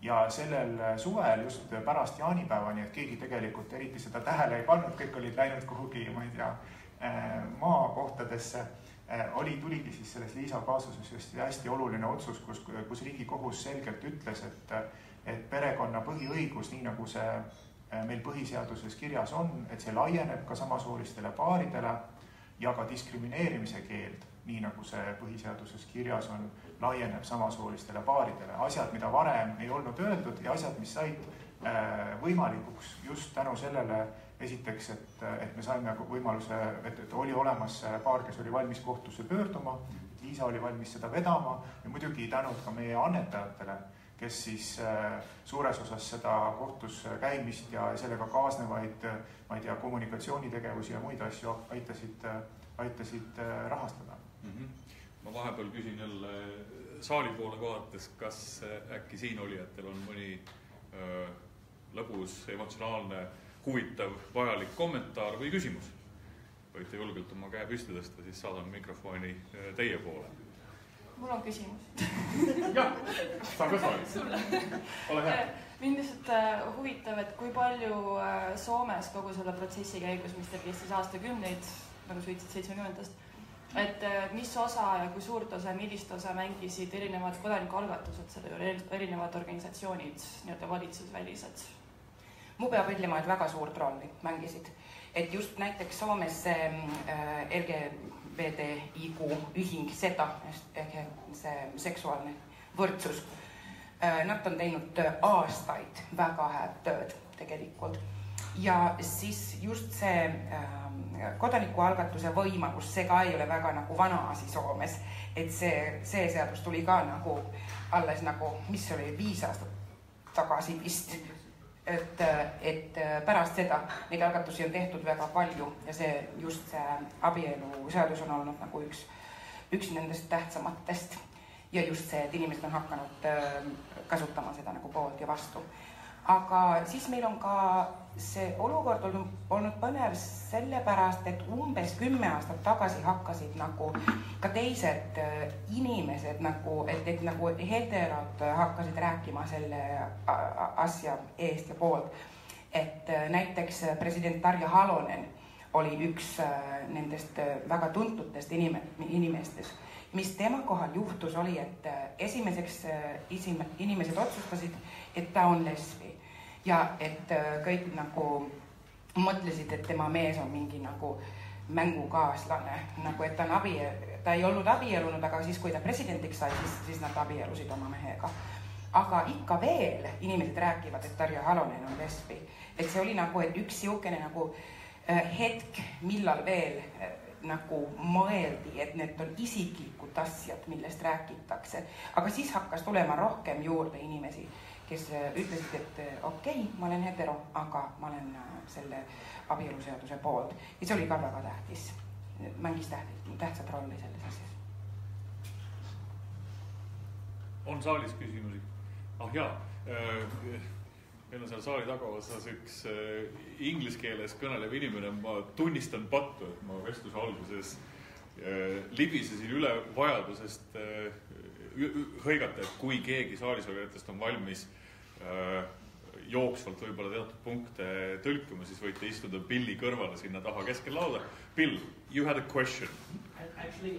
Ja sellel suvel just pärast jaanipäeva, nii et keegi tegelikult eriti seda tähele ei pannud, kõik olid läinud kuhugi, ma ei tea, maakohtadesse, tuligi siis selles Liisa kaasuses just hästi oluline otsus, kus Riigikohus selgelt ütles, et perekonna põhiõigus, nii nagu see meil põhiseaduses kirjas on, et see laieneb ka samasoolistele paaridele ja ka diskrimineerimise keeld, nii nagu see põhiseaduses kirjas on, laieneb samasoolistele paaridele. Asjad, mida varem ei olnud öeldud ja asjad, mis said võimalikuks just tänu sellele esiteks, et me saime võimaluse, et oli olemas paar, kes oli valmis kohtusse pöörduma, Liisa oli valmis seda vedama ja muidugi tänud ka meie annetajatele, kes siis suures osas seda kohtus käimist ja sellega kaasnevaid, ma ei tea, kommunikatsioonitegevusi ja muid asju aitasid rahastada. Ma vahepeal küsin jälle saali poole vaadates, kas äkki siin olijatel on mõni lõbus, emotsionaalne, huvitav, vajalik kommentaar või küsimus. Võite julgelt oma käe püsti tõsta, siis saadan mikrofoni teie poole. Mul on küsimus. Jah, saan ka saali. Ole hea. Mind lihtsalt huvitav, et kui palju Soomes kogu selle protsessi käigus, mis teeb Eestis aastakümneid, nagu sa ütlesid 70-ndast, et mis osa ja kui suurt osa, millist osa mängisid erinevad kodanikualgatused, selle erinevad organisatsioonid, nii-öelda valitsusvälised? Mu peab ütlema, et väga suurt rolli mängisid. Et just näiteks Soomes LGBTIQ ühing SETA, see seksuaalne võrdsus, nad on teinud aastaid väga head tööd tegelikult. Ja siis just see kodanikualgatuse võimalus, see ka ei ole väga nagu vana asi Soomes, et see seadus tuli ka nagu alles nagu, mis oli 5 aastat tagasi vist, et pärast seda neid algatusi on tehtud väga palju ja see just see abielu seadus on olnud nagu üks nendest tähtsamatest ja just see, et inimesed on hakanud kasutama seda nagu poolt ja vastu. Aga siis meil on ka see olukord olnud põnev sellepärast, et umbes 10 aastat tagasi hakkasid nagu ka teised inimesed nagu, et nagu heterod hakkasid rääkima selle asja eest ja poolt. Et näiteks president Tarja Halonen oli üks nendest väga tuntutest inimestest, mis tema kohal juhtus oli, et esimeseks inimesed otsustasid, et ta on lesbi. Ja et kõik nagu mõtlesid, et tema mees on mingi nagu mängukaaslane, nagu et ta ei olnud abielunud, aga siis, kui ta presidendiks sai, siis nad abielusid oma mehega. Aga ikka veel inimesed räägivad, et Tarja Halonen on lesbi. Et see oli nagu, et üks siukene nagu hetk, millal veel nagu mõeldi, et need on isiklikud asjad, millest räägitakse. Aga siis hakkas tulema rohkem juurde inimesi, kes ütlesid, et okei, ma olen hetero, aga ma olen selle abieluseaduse poolt. Ja see oli ka väga tähtis. Mängis tähtsat rolli selles asjas. On saalis küsimusi? Jaa, meil on seal saali tagaosas üks inglise keeles kõnelev inimene. Ma tunnistan pattu, et ma vestluse alguses libisesin üle vajadusest hõigata, et kui keegi saalisolijatest on valmis jooksvalt võib-olla teatud punkte tõlkima, siis võite istuda Billi kõrvale sinna taha keskel lauda. Bill, you had a question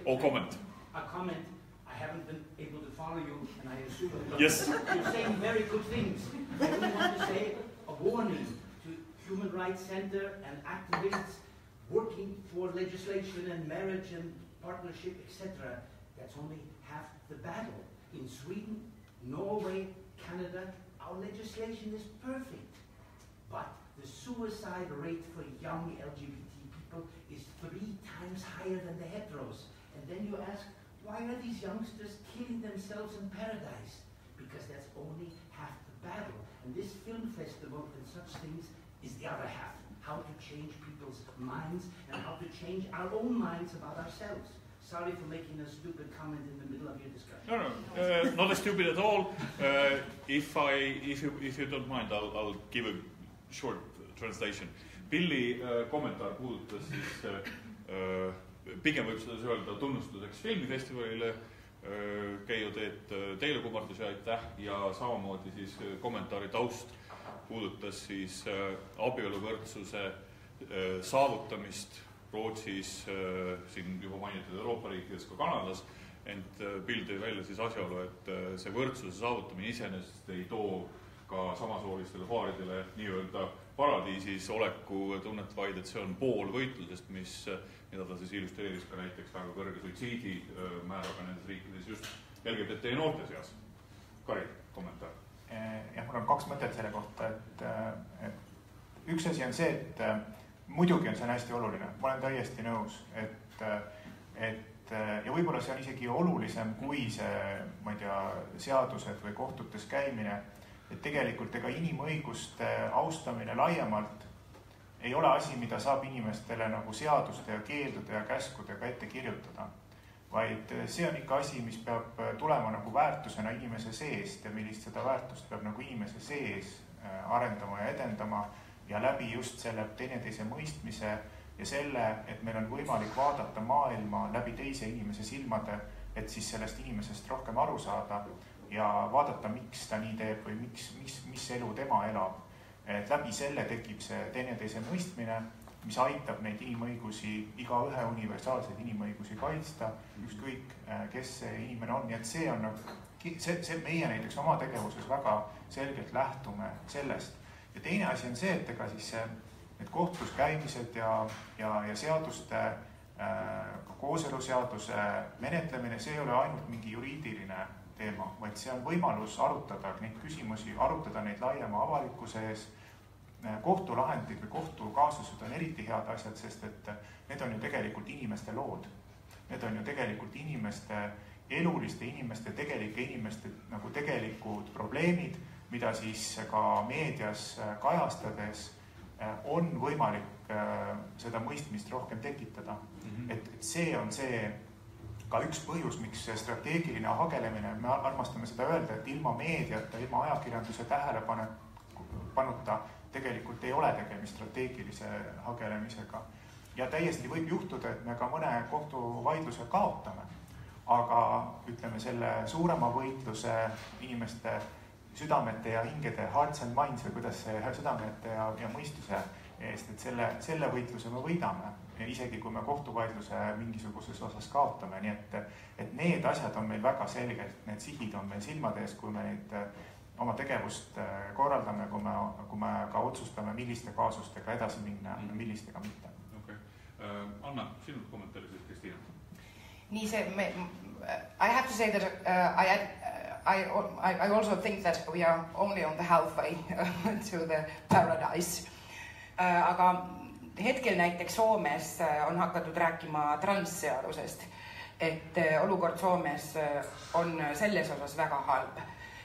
or comment? A comment. I haven't been able to follow you, and I assume yes. You're saying very good things. I only want to say a warning to Human Rights Center and activists working for legislation and marriage and partnership, etc. That's only half the battle. In Sweden, Norway, Canada, our legislation is perfect. But the suicide rate for young LGBT people is 3 times higher than the heteros. And then you ask, why are these youngsters killing themselves in paradise? Because that's only half the battle. And this film festival and such things is the other half. How to change people's minds and how to change our own minds about ourselves. Sorry for making a stupid comment in the middle of your discussion. No, not stupid at all. If you don't mind, I'll give a short translation. Billi kommentaar puudutas siis pigem võib seda öelda tunnustuseks filmifestivalile. Keijo teed teile kummardusi aitäh ja samamoodi siis kommentaari taust puudutas siis abieluvõrdsuse saavutamist Rootsis, siin juba mainitud Euroopa riikides ka Kanadas, ent Bill tõi välja siis asjaolu, et see võrdsuse saavutamine iseenesest ei too ka samasoolistele paaridele nii-öelda paradiisis oleku tunnet, vaid et see on pool võitlusest, mida ta siis illustreeris ka näiteks väga kõrge suitsiidi määraga nendes riikides just LGBT noorte seas. Kari, kommentaar. Ja mul on 2 mõtet selle kohta, et üks asi on see, et muidugi on see hästi oluline. Ma olen täiesti nõus, ja võib-olla see on isegi olulisem kui see, ma ei tea, seadused või kohtutes käimine, et tegelikult ega inimõiguste austamine laiemalt ei ole asi, mida saab inimestele nagu seaduste ja keeldude ja käskudega ette kirjutada, vaid see on ikka asi, mis peab tulema nagu väärtusena inimese seest ja millist seda väärtust peab nagu inimese sees arendama ja edendama ja läbi just selle teineteise mõistmise ja selle, et meil on võimalik vaadata maailma läbi teise inimese silmade, et siis sellest inimesest rohkem aru saada ja vaadata, miks ta nii teeb või mis elu tema elab. Et läbi selle tekib see teineteise mõistmine, mis aitab neid inimõigusi, igaühe universaalseid inimõigusi kaitsta, ükskõik kes see inimene on. Nii et see on, see meie näiteks oma tegevuses väga selgelt lähtume sellest. Ja teine asi on see, et ega siis need kohtus käimised ja seaduste, kooseluseaduse menetlemine, see ei ole ainult mingi juriidiline teema, vaid see on võimalus arutada neid küsimusi, arutada neid laiema avalikkuse ees. Kohtulahendid või kohtukaasused on eriti head asjad, sest et need on ju tegelikult inimeste lood. Need on ju tegelikult inimeste, eluliste inimeste, tegelike inimeste nagu tegelikud probleemid, mida siis ka meedias kajastades on võimalik seda mõistmist rohkem tekitada. Et see on see ka üks põhjus, miks strateegiline hagelemine, me armastame seda öelda, et ilma meediata, ilma ajakirjanduse tähelepanuta tegelikult ei ole tegemist strateegilise hagelemisega. Ja täiesti võib juhtuda, et me ka mõne kohtuvaidluse kaotame, aga ütleme selle suurema võitluse inimeste südamete ja hingede hearts and minds või kuidas see südamete ja mõistuse eest, et selle võitluse me võidame, isegi kui me kohtuvaidluse mingisuguses osas kaotame. Nii et need asjad on meil väga selgelt, need sihid on meil silmade ees, kui me neid oma tegevust korraldame, kui me ka otsustame, milliste kaasustega edasi minna ja millistega mitte. Okay. Anna, sinu kommentaari siis, Kristiina. Nii see, I have to say that I also think that we are only on the halfway to the paradise. Aga hetkel näiteks Soomes on hakatud rääkima transseadusest, et olukord Soomes on selles osas väga halb.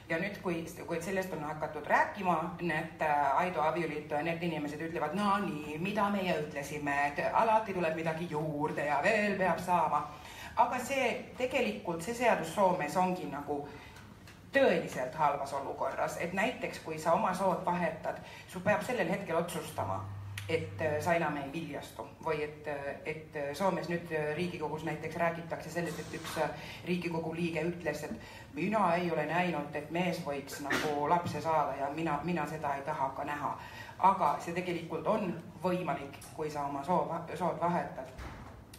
Ja nüüd, kui sellest on hakatud rääkima, need Aido abioliitu ja need inimesed ütlevad, no nii, mida meie ütlesime, et alati tuleb midagi juurde ja veel peab saama. Aga tegelikult see seadus Soomes ongi nagu tõeliselt halvas olukorras, et näiteks kui sa oma sood vahetad, su peab sellel hetkel otsustama, et sa enam ei viljastu või et Soomes nüüd Riigikogus näiteks räägitakse sellest, et üks Riigikogu liige ütles, et mina ei ole näinud, et mees võiks nagu lapse saada ja mina seda ei taha ka näha. Aga see tegelikult on võimalik, kui sa oma sood vahetad.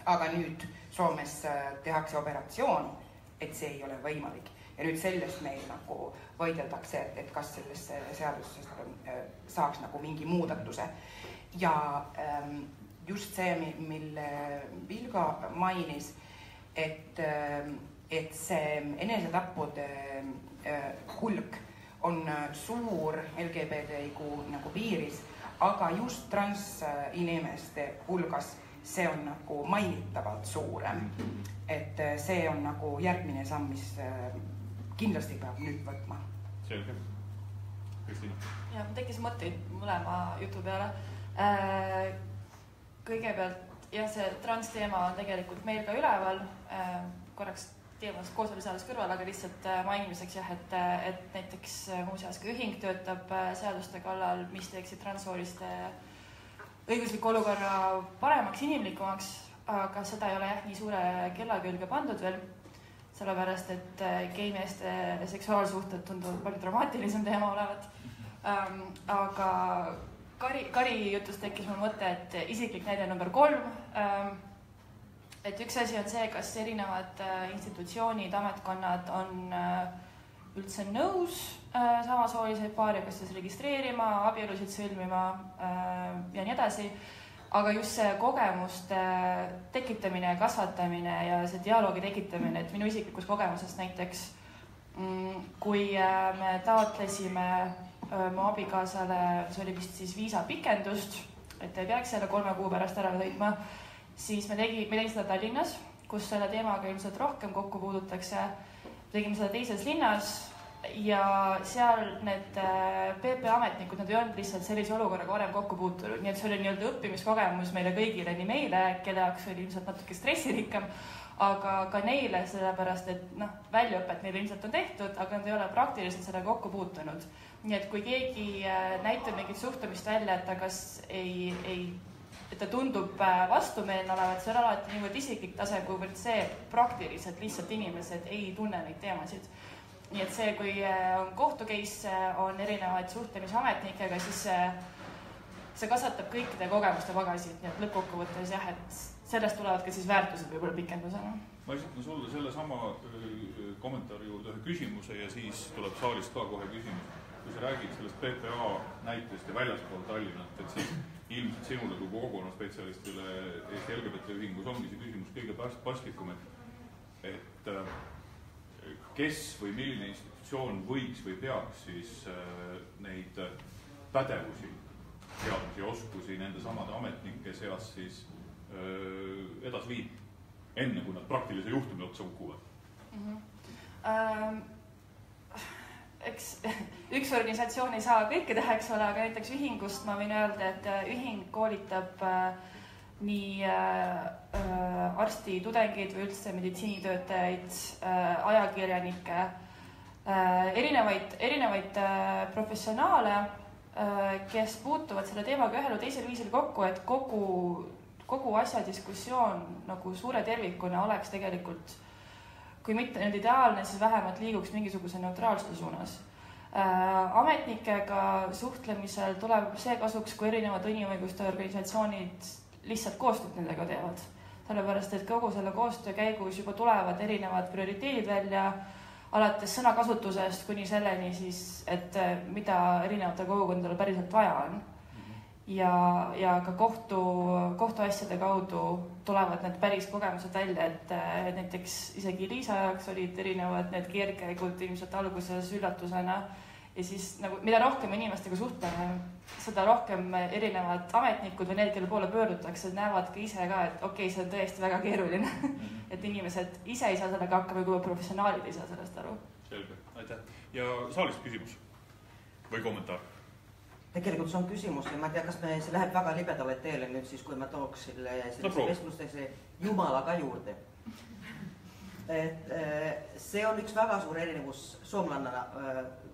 Aga nüüd Soomes tehakse operatsioon, et see ei ole võimalik. Ja nüüd sellest meil nagu võideldakse, et kas sellest seadusest saaks nagu mingi muudatuse. Ja just see, mille Vilga mainis, et see enesetappude hulk on suur LGBTIQ nagu piiris, aga just transinimeste hulgas see on nagu mainitavalt suurem. Et see on nagu järgmine samm, mis kindlasti peab nüüd võtma. Selge. Kristiina. Ja, tekkis mõtteid mõlema jutu peale. Kõigepealt, jah, see transteema on tegelikult meil ka üleval. Korraks teemast kooseluseadus kõrval, aga lihtsalt mainimiseks, jah, et näiteks muuseas ka ühing töötab seaduste kallal, mis teeksid transsooliste õigusliku olukorra paremaks, inimlikumaks, aga seda ei ole jah nii suure kella külge pandud veel, sellepärast, et geimeeste seksuaalsuhted tunduvad palju dramaatilisem teema olevat. Aga Kari jutust tekkis mul mõte, et isiklik näide number 3, et üks asi on see, kas erinevad institutsioonid, ametkonnad on üldse nõus samasooliseid paari, kas siis registreerima, abielusid sõlmima ja nii edasi. Aga just see kogemuste tekitamine ja kasvatamine ja see dialoogi tekitamine, et minu isiklikus kogemusest näiteks, kui me taotlesime mu abikaasale, see oli vist siis viisapikendust, et ei peaks selle 3 kuu pärast ära sõitma, siis me tegime seda Tallinnas, kus selle teemaga ilmselt rohkem kokku puudutakse. Tegime seda teises linnas ja seal need PP ametnikud, nad ei olnud lihtsalt sellise olukorraga varem kokku puutunud, nii et see oli nii-öelda õppimiskogemus meile kõigile, nii meile, kelle jaoks oli ilmselt natuke stressirikkam, aga ka neile, sellepärast, et väljaõpet neile ilmselt on tehtud, aga nad ei ole praktiliselt seda kokku puutunud. Nii et kui keegi näitab mingit suhtumist välja, et ta kas et ta tundub vastumeelne olevat, see on alati niivõrd isiklik tase, kuivõrd see praktiliselt lihtsalt inimesed ei tunne neid teemasid. Nii et see, kui on kohtukeisse, on erinevaid suhtlemisametnikega, siis see kasvatab kõikide kogemuste pagasid, nii et lõppkokkuvõttes jah, et sellest tulevad ka siis väärtused võib-olla pikendusena. Ma esitan sulle selle sama kommentaari juurde ühe küsimuse ja siis tuleb saalist ka kohe küsimus. Kui sa räägid sellest PPA näitest ja väljaspool Tallinnat, et siis ilmselt sinule kui kogukonnaspetsialistile Eesti LGBT ühingus ongi see küsimus kõige paslikum, et kes või milline institutsioon võiks või peaks siis neid pädevusi, teadmisi ja oskusi nende samade ametnike seas siis edasi viib, enne kui nad praktilise juhtumi otsa kukuvad? Eks üks organisatsioon ei saa kõike teha, eks ole, aga näiteks ühingust ma võin öelda, et ühing koolitab nii arstitudengeid või üldse meditsiinitöötajaid, ajakirjanikke, erinevaid professionaale, kes puutuvad selle teemaga ühel või teisel viisil kokku, et kogu asja diskussioon nagu suure tervikuna oleks tegelikult, kui mitte nüüd ideaalne, siis vähemalt liiguks mingisuguse neutraalsuse suunas. Ametnikega suhtlemisel tuleb see kasuks, kui erinevad inimõiguste organisatsioonid lihtsalt koostööd nendega teevad. Sellepärast, et kogu selle koostöö käigus juba tulevad erinevad prioriteedid välja, alates sõnakasutusest kuni selleni siis, et mida erinevatel kogukondadel päriselt vaja on. ja ka kohtuasjade kaudu tulevad need päris kogemused välja, et näiteks isegi Liisa jaoks olid erinevad need keerdkäigud ilmselt alguses üllatusena ja siis nagu mida rohkem inimestega suhtleme, seda rohkem erinevad ametnikud või need, kelle poole pöördutakse, näevad ka ise ka, et okei, see on tõesti väga keeruline. Et inimesed ise ei saa sellega hakkama, kui professionaalid ei saa sellest aru. Selge, aitäh. Ja saalist küsimus või kommentaar? Tegelikult see on küsimus ja ma tea, kas see läheb väga libedale teele nüüd siis, kui ma tooks sellise vestlustesse Jumala ka juurde. Et see on üks väga suur erinevus soomlannana,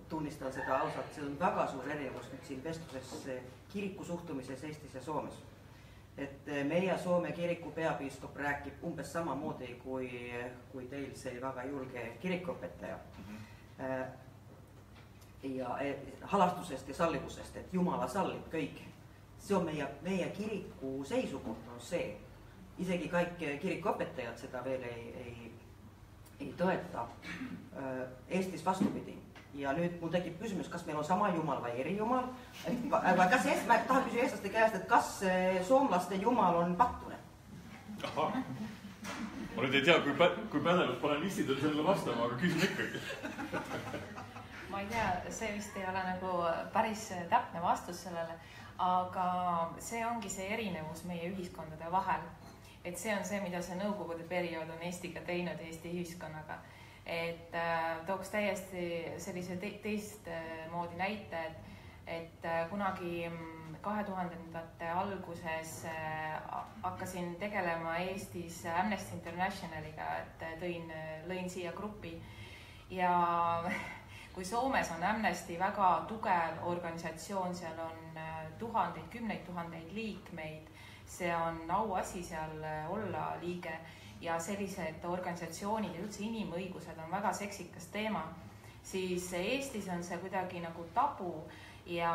tunnistan seda ausalt, see on väga suur erinevus nüüd siin vestluses kiriku suhtumises Eestis ja Soomes. Et meie Soome kiriku peapiiskop räägib umbes samamoodi kui teil see väga julge kirikuõpetaja. Ja halastusest ja sallivusest, et Jumala sallib kõik. See on meie kiriku seisukoht on see. Isegi kõik kirikuõpetajad seda veel ei toeta. Eestis vastupidi. Ja nüüd mul tekib küsimus, kas meil on sama Jumal või eri Jumal. Aga ma tahan küsida eestlaste käest, et kas soomlaste Jumal on pattune? Aha. Ma nüüd ei tea, kui pädevad panelistid on sellele vastama, aga küsin ikkagi. Ma ei tea, see vist ei ole nagu päris täpne vastus sellele, aga see ongi see erinevus meie ühiskondade vahel. Et see on see, mida see nõukogude periood on Eestiga teinud Eesti ühiskonnaga. Et tooks täiesti sellise teist moodi näite, et kunagi 2000-ndate alguses hakkasin tegelema Eestis Amnesty Internationaliga, et lõin siia grupi ja kui Soomes on Amnesty väga tugev organisatsioon, seal on tuhandeid, kümneid tuhandeid liikmeid, see on auasi seal olla liige ja sellised organisatsioonid ja üldse inimõigused on väga seksikas teema, siis Eestis on see kuidagi nagu tabu ja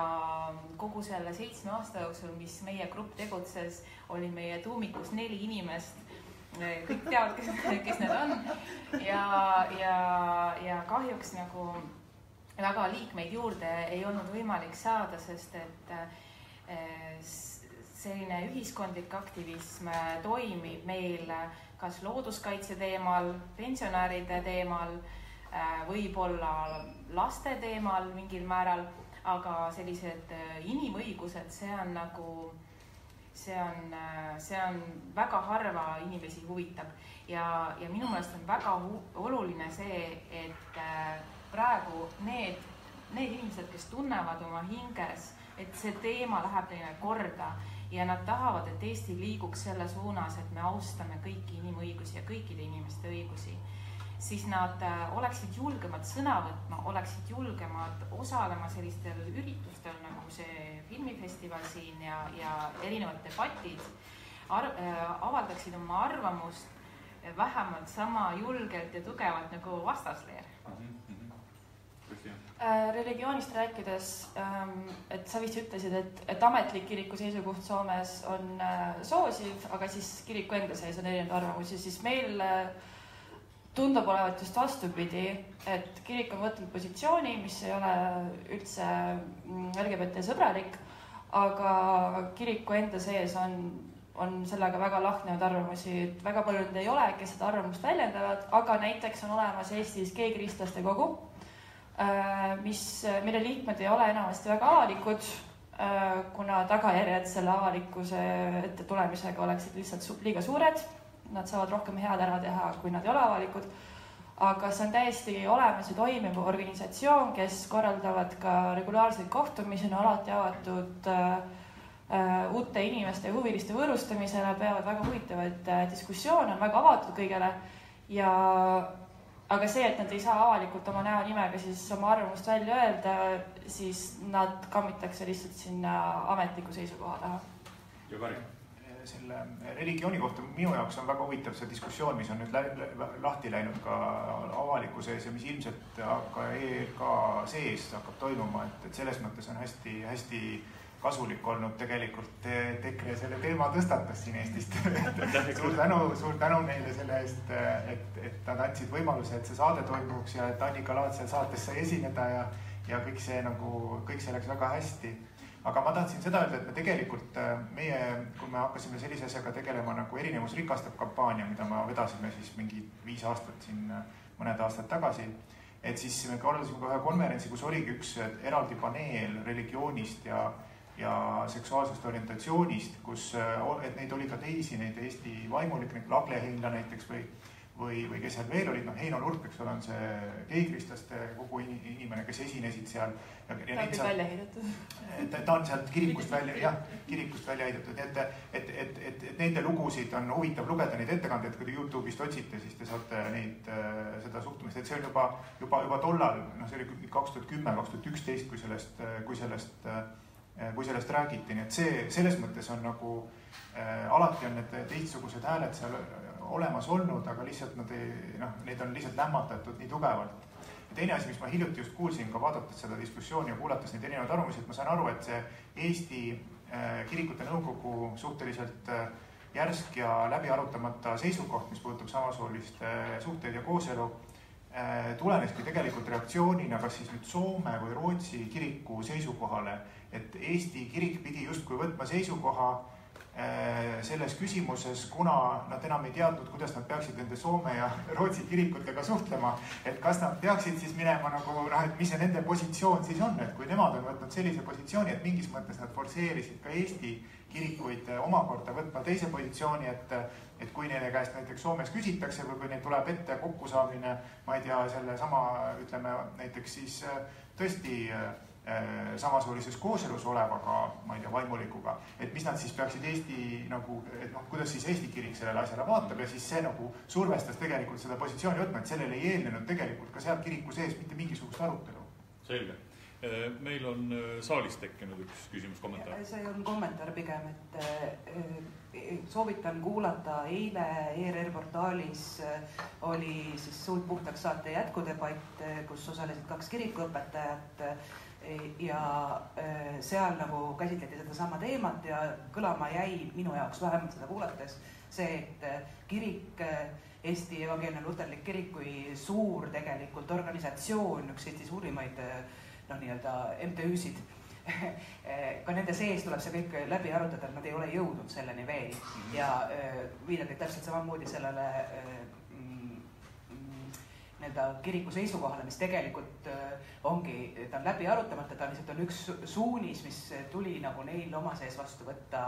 kogu selle 7 aasta jooksul, mis meie grupp tegutses, oli meie tuumikus 4 inimest. Kõik teavad, kes need on ja kahjuks nagu väga liikmeid juurde ei olnud võimalik saada, sest et selline ühiskondlik aktivism toimib meil kas looduskaitse teemal, pensionäride teemal, võib-olla laste teemal mingil määral, aga sellised inimõigused, see on nagu, see on väga harva inimesi huvitab ja minu meelest on väga oluline see, et praegu need inimesed, kes tunnevad oma hinges, et see teema läheb neile korda ja nad tahavad, et Eesti liiguks selle suunas, et me austame kõiki inimõigusi ja kõikide inimeste õigusi, siis nad oleksid julgemad sõna võtma, oleksid julgemad osalema sellistel üritustel, nagu see filmifestival siin ja erinevad debatid, avaldaksid oma arvamust vähemalt sama julgelt ja tugevalt nagu vastasleer. Religioonist rääkides, et sa vist ütlesid, et ametlik kiriku seisukoht Soomes on soosiv, aga siis kiriku enda sees on erinevad arvamusi, siis meil tundub olevat just vastupidi, et kirik on võtnud positsiooni, mis ei ole üldse LGBT sõbralik, aga kiriku enda sees on sellega väga lahknevad arvamusi, et väga paljud ei ole, kes seda arvamust väljendavad, aga näiteks on olemas Eestis gei-kristlaste kogu, mille liikmed ei ole enamasti väga avalikud, kuna tagajärjed selle avalikkuse ette tulemisega oleksid lihtsalt liiga suured. Nad saavad rohkem head ära teha, kui nad ei ole avalikud. Aga see on täiesti olemas ja toimiv organisatsioon, kes korraldavad ka regulaarseid kohtumisi, on alati avatud uute inimeste ja huviliste võõrustamisele, peavad väga huvitavaid diskussioone, on väga avatud kõigele aga see, et nad ei saa avalikult oma näo nimega siis oma arvamust välja öelda, siis nad kammitakse lihtsalt sinna ametliku seisukoha taha. Ja Kari? Selle religiooni kohta minu jaoks on väga huvitav see diskussioon, mis on nüüd lahti läinud ka avaliku sees ja mis ilmselt ka ERK sees hakkab toimuma, et selles mõttes on hästi kasulik olnud tegelikult EKRE selle teema tõstatas siin Eestist. Suur tänu neile selle eest, et nad andsid võimaluse, et see saade toimuks ja et Annika Laat seal saates sai esineda ja kõik see läks väga hästi. aga ma tahtsin seda öelda, et me tegelikult, kui me hakkasime sellise asjaga tegelema nagu Erinevus rikastab kampaania, mida me vedasime siis mingi 5 aastat siin mõned aastad tagasi, et siis me korraldasime ka ühe konverentsi, kus oligi üks eraldi paneel religioonist ja seksuaalsest orientatsioonist, et neid oli ka teisi, neid Eesti vaimulik, Lagle Heinla näiteks või kes seal veel olid, Heino Nurk, eks ole, on see geikristlaste kogu inimene, kes esinesid seal. Ta on kõik välja heidetud. Ta on sealt kirikust välja heidetud, et nende lugusid on huvitav lugeda, neid ettekandeid, kui te YouTube'ist otsite, siis te saate seda suhtumist, et see on juba tollal, see oli 2010-2011, kui sellest räägiti, nii et see selles mõttes on nagu, alati on need teistsugused hääled seal olemas olnud, aga lihtsalt neid on lihtsalt lämmatatud nii tugevalt. Ja teine asi, mis ma hiljuti just kuulsin ka vaadates seda diskussiooni ja kuulates neid erinevaid arvamusi, et ma saan aru, et see Eesti kirikute nõukogu suhteliselt järsk ja läbi arutamata seisukoht, mis puudutab samasooliste suhteid ja kooselu, tuleneski tegelikult reaktsioonina kas siis nüüd Soome või Rootsi kiriku seisukohale, et Eesti kirik pidi justkui võtma seisukoha selles küsimuses, kuna nad enam ei teadnud, kuidas nad peaksid nende Soome ja Rootsi kirikutega suhtlema, et kas nad peaksid siis minema et mis see nende positsioon siis on, et kui nemad on võtnud sellise positsiooni, et mingis mõttes nad forsseerisid ka Eesti kirikuid omakorda võtma teise positsiooni, et kui neile käest näiteks Soomes küsitakse või kui neil tuleb ette kokkusaamine, ma ei tea, selle sama, ütleme näiteks siis tõesti samasoolises kooselus olevaga, ma ei tea, vaimulikuga, et mis nad siis peaksid Eesti kuidas siis Eesti kirik sellele asjale vaatab ja siis see survestas tegelikult seda positsiooni võtma, et sellele ei eelnenud tegelikult ka seal kiriku sees mitte mingisugust arutelu. Selge. Meil on saalis tekkinud üks küsimus, kommentaar. See on kommentaar pigem, et soovitan kuulata eile ERR portaalis oli siis Suud puhtaks saate jätkudebatt, kus osalesid 2 kirikuõpetajat ja seal käsitleti seda sama teemat ja kõlama jäi minu jaoks vähemalt seda kuulates see, et kirik, Eesti Evangeelne Luterlik Kirik kui suur tegelikult organisatsioon, üks Eesti suurimaid MTÜ-sid, ka nende sees tuleb see kõik läbi arutada, et nad ei ole jõudnud selleni veel ja viidati täpselt samamoodi sellele kiriku seisukohale, mis tegelikult ongi, ta on läbi arutamata, ta lihtsalt on üks suunis, mis tuli neil oma sees vastu võtta.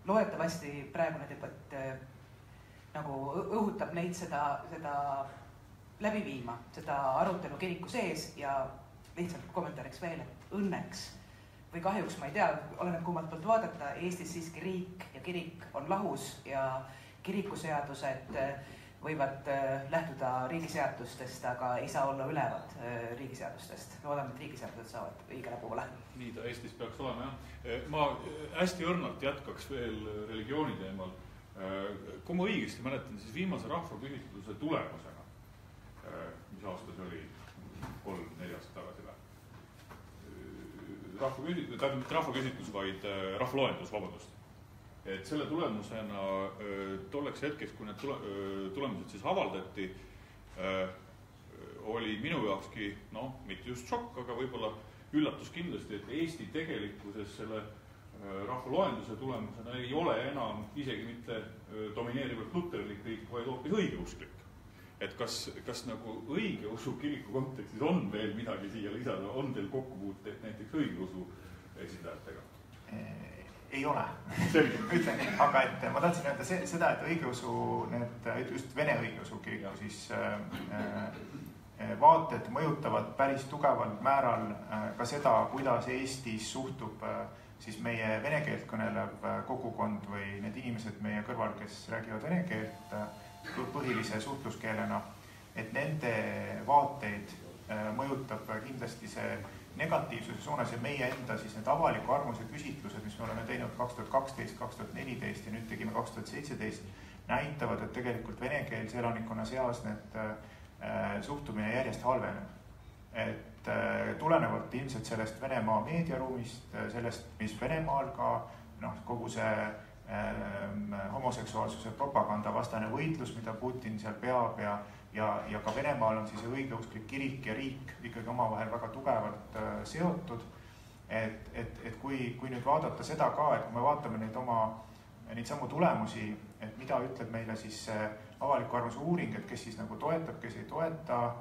Loodetavasti praegune debatt õhutab neid seda läbi viima, seda arutelu kiriku sees ja lihtsalt kommentaariks veel, et õnneks või kahjuks, ma ei tea, oleneb kummalt poolt vaadata, Eestis siiski riik ja kirik on lahus ja kirikuseadused võivad lähtuda riigiseadustest, aga ei saa olla ülevad riigiseadustest. Loodame, et riigiseadused saavad õigele poole. Nii ta Eestis peaks olema, jah. Ma hästi õrnalt jätkaks veel religiooni teemal. Kui ma õigesti mäletan, siis viimase rahvaküsitluse tulemusena, mis aasta see oli, 3-4 aastat tagasi mitte rahvaküsitlus, vaid rahvaloendus, vabandust. Et selle tulemusena tolleks hetkeks, kui need tulemused siis avaldati, oli minu jaokski, mitte just šokk, aga võib-olla üllatus kindlasti, et Eesti tegelikkuses selle rahvaloenduse tulemusena ei ole enam isegi mitte domineerivalt luterlik riik, vaid hoopis õigeusklik. Et kas õigeusu kiriku kontekstis on veel midagi siia lisada, on teil kokkupuuteid näiteks õigeusu esindajatega? Ei ole, ütlen, aga et ma tahtsin öelda seda, et õigeusu, just Vene õigeusu kiriku siis vaated mõjutavad päris tugevalt määral ka seda, kuidas Eestis suhtub siis meie vene keelt kõnelev kogukond või need inimesed meie kõrval, kes räägivad vene keelt põhilise suhtluskeelena, et nende vaateid mõjutab kindlasti see negatiivsuse suunas ja meie enda siis need avaliku arvamuse küsitlused, mis me oleme teinud 2012, 2014 ja nüüd tegime 2017, näitavad, et tegelikult venekeelse elanikkonna seas need suhtumine järjest halveneb. Et tulenevalt ilmselt sellest Venemaa meediaruumist, sellest, mis Venemaal ka kogu see homoseksuaalsuse propaganda vastane võitlus, mida Putin seal peab ja ka Venemaal on siis õigeusklik kirik ja riik ikkagi omavahel väga tugevalt seotud et kui nüüd vaadata seda ka, et kui me vaatame neid samu tulemusi, et mida ütleb meile siis avaliku arvamuse uuring, et kes siis nagu toetab, kes ei toeta,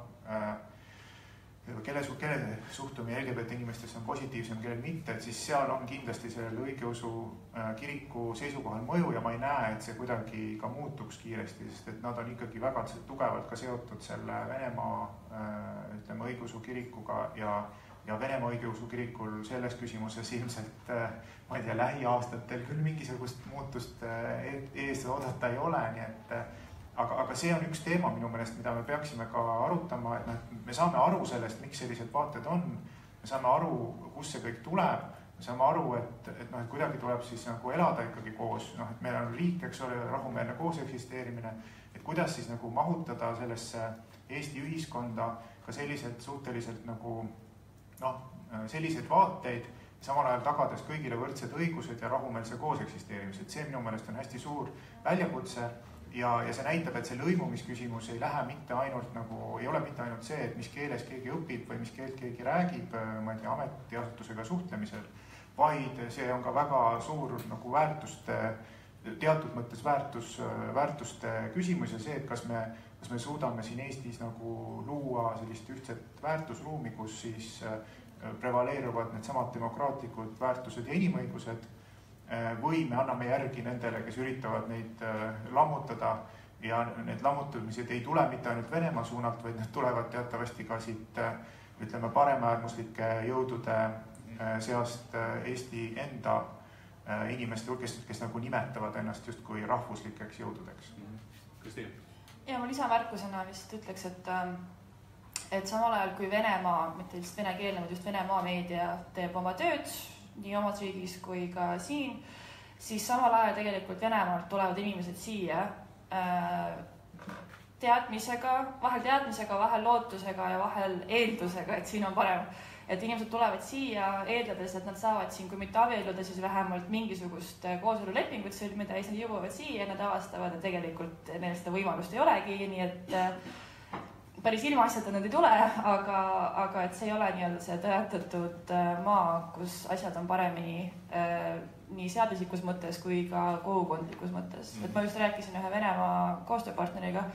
kelle suhtumine LGBT inimestesse on positiivsem, kellel mitte, et siis seal on kindlasti sellel õigeusu kiriku seisukohal mõju ja ma ei näe, et see kuidagi ka muutuks kiiresti, sest et nad on ikkagi väga tugevalt ka seotud selle Venemaa õigeusu kirikuga ja Venemaa õigeusu kirikul selles küsimuses ilmselt, ma ei tea, lähiaastatel küll mingisugust muutust ees oodata ei ole, nii et aga see on üks teema minu meelest, mida me peaksime ka arutama, et me saame aru sellest, miks sellised vaated on, me saame aru, kust see kõik tuleb, me saame aru, et kuidagi tuleb siis nagu elada ikkagi koos, et meil on riik, eks ole, rahumeelne koos eksisteerimine, et kuidas siis nagu mahutada sellesse Eesti ühiskonda ka sellised suhteliselt nagu selliseid vaateid, samal ajal tagades kõigile võrdsed õigused ja rahumeelse koos eksisteerimised. See minu meelest on hästi suur väljakutse ja see näitab, et see lõimumisküsimus ei lähe mitte ainult nagu, ei ole mitte ainult see, et mis keeles keegi õpib või mis keelt keegi räägib, ma ei tea, ametiasutusega suhtlemisel, vaid see on ka väga suur nagu väärtuste, teatud mõttes väärtuste küsimus ja see, et kas me suudame siin Eestis nagu luua sellist ühtset väärtusruumi, kus siis prevaleeruvad need samad demokraatlikud väärtused ja inimõigused või me anname järgi nendele, kes üritavad neid lammutada ja need lammutamised ei tule mitte ainult Venemaa suunalt, vaid need tulevad teatavasti ka siit, ütleme, paremäärmuslike jõudude seast Eesti enda inimeste, kes nagu nimetavad ennast justkui rahvuslikeks jõududeks. Kristiin? Ja ma lisamärkusena lihtsalt ütleks, et samal ajal kui Venemaa, mitte lihtsalt venekeelne, vaid just Venemaa meedia teeb oma tööd nii omas riigis kui ka siin, siis samal ajal tegelikult Venemaalt tulevad inimesed siia teadmisega, vahel lootusega ja vahel eeldusega, et siin on parem. Et inimesed tulevad siia eeldades, et nad saavad siin, kui mitte abielluda, siis vähemalt mingisugust kooselulepingut sõlmida ja siis nad jõuavad siia ja nad avastavad, et tegelikult neil seda võimalust ei olegi, nii et päris ilmaasjata nad ei tule, aga et see ei ole nii-öelda see tõetatud maa, kus asjad on paremini nii seaduslikus mõttes kui ka kogukondlikus mõttes. Et ma just rääkisin ühe Venemaa koostööpartneriga,